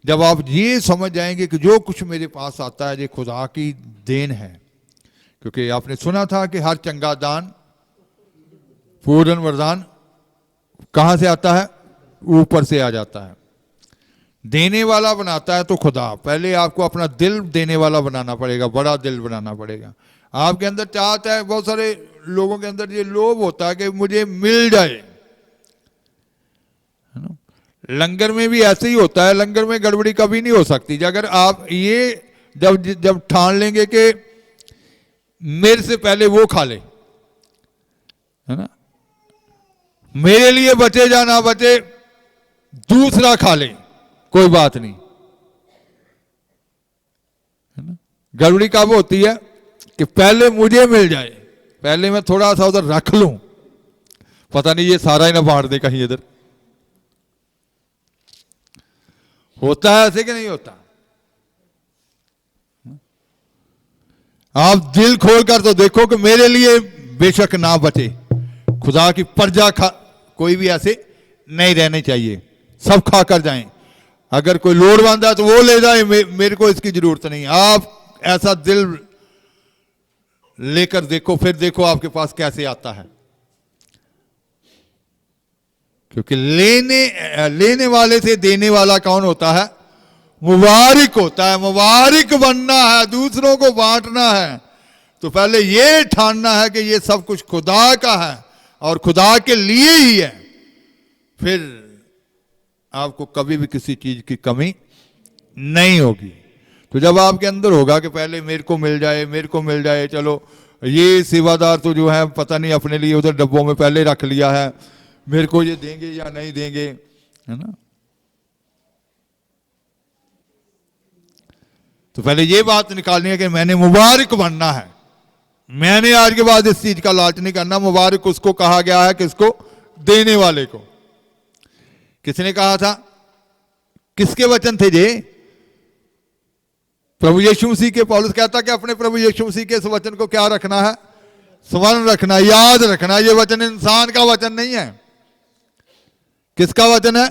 जब आप ये समझ जाएंगे कि जो कुछ मेरे पास आता है ये खुदा की देन है। क्योंकि आपने सुना था कि हर चंगा दान, पूर्ण वरदान कहाँ से आता है? ऊपर से आ जाता है। देने वाला बनाता है तो खुदा। पहले आपको अपना दिल देने वाला बनाना पड़ेगा, बड़ा दिल बनाना पड़ेगा। आपके अंदर चाहता है, बहुत सारे लोगों के अंदर ये लोभ होता है कि मुझे मिल जाए, है ना। लंगर में भी ऐसे ही होता है, लंगर में गड़बड़ी कभी नहीं हो सकती। अगर आप ये जब ठान लेंगे कि मेरे से पहले वो खा ले, है ना, मेरे लिए बचे या ना बचे दूसरा खा ले, कोई बात नहीं, है ना। गड़बड़ी कब होती है कि पहले मुझे मिल जाए, पहले मैं थोड़ा सा उधर रख लूं, पता नहीं ये सारा ही ना बांट दे कहीं इधर। होता है ऐसे कि नहीं होता? आप दिल खोलकर तो देखो कि मेरे लिए बेशक ना बचे, खुदा की प्रजा कोई भी ऐसे नहीं रहने चाहिए, सब खा कर जाएं। अगर कोई लोड़ बांधा है तो वो ले जाए, मेरे को इसकी जरूरत नहीं। आप ऐसा दिल लेकर देखो, फिर देखो आपके पास कैसे आता है। क्योंकि लेने वाले से देने वाला कौन होता है? मुबारक होता है। मुबारक बनना है, दूसरों को बांटना है, तो पहले ये ठानना है कि ये सब कुछ खुदा का है और खुदा के लिए ही है। फिर आपको कभी भी किसी चीज की कमी नहीं होगी। तो जब आपके अंदर होगा कि पहले मेरे को मिल जाए, मेरे को मिल जाए, चलो ये सेवादार तो जो है पता नहीं अपने लिए उधर डब्बों में पहले रख लिया है, मेरे को ये देंगे या नहीं देंगे, है ना। तो पहले ये बात निकालनी है कि मैंने मुबारक बनना है। मैंने आज के बाद इस चीज का लालच नहीं करना। मुबारक उसको कहा गया है, किसको? देने वाले को। किसने कहा था? किसके वचन थे ये? प्रभु यीशु मसीह के। पौलुस कहता कि अपने प्रभु यीशु मसीह के इस वचन को क्या रखना है? स्मरण रखना, याद रखना। ये वचन इंसान का वचन नहीं है। किसका वचन है?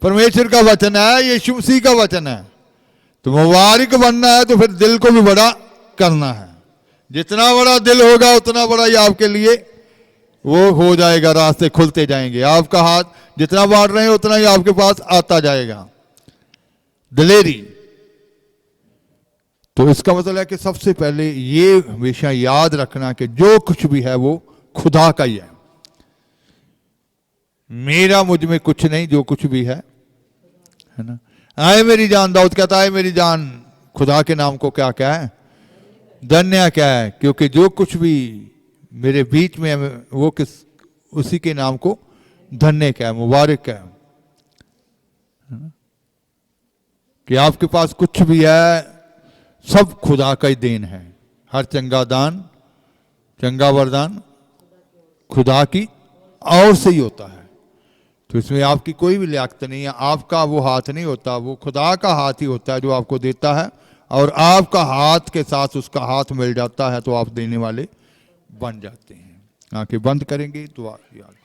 परमेश्वर का वचन है, यीशु मसीह का वचन है। तो मुबारक बनना है तो फिर दिल को भी बड़ा करना है। जितना बड़ा दिल होगा उतना बड़ा ही आपके लिए वो हो जाएगा, रास्ते खुलते जाएंगे। आपका हाथ जितना बांट रहे हैं उतना ही आपके पास आता जाएगा। दिलेरी, तो इसका मतलब है कि सबसे पहले ये हमेशा याद रखना कि जो कुछ भी है वो खुदा का ही है। मेरा मुझ में कुछ नहीं, जो कुछ भी है ना। आए मेरी जान, दाऊद कहता है मेरी जान खुदा के नाम को क्या क्या है, धन्य क्या है, क्योंकि जो कुछ भी मेरे बीच में है वो किस उसी के नाम को धन्य क्या है, मुबारक क्या है। कि आपके पास कुछ भी है सब खुदा का ही देन है। हर चंगा दान, चंगा वरदान खुदा की और से ही होता है। तो इसमें आपकी कोई भी लियाकत नहीं है, आपका वो हाथ नहीं होता, वो खुदा का हाथ ही होता है जो आपको देता है। और आपका हाथ के साथ उसका हाथ मिल जाता है तो आप देने वाले बन जाते हैं। आंखें बंद करेंगे, दुआ याद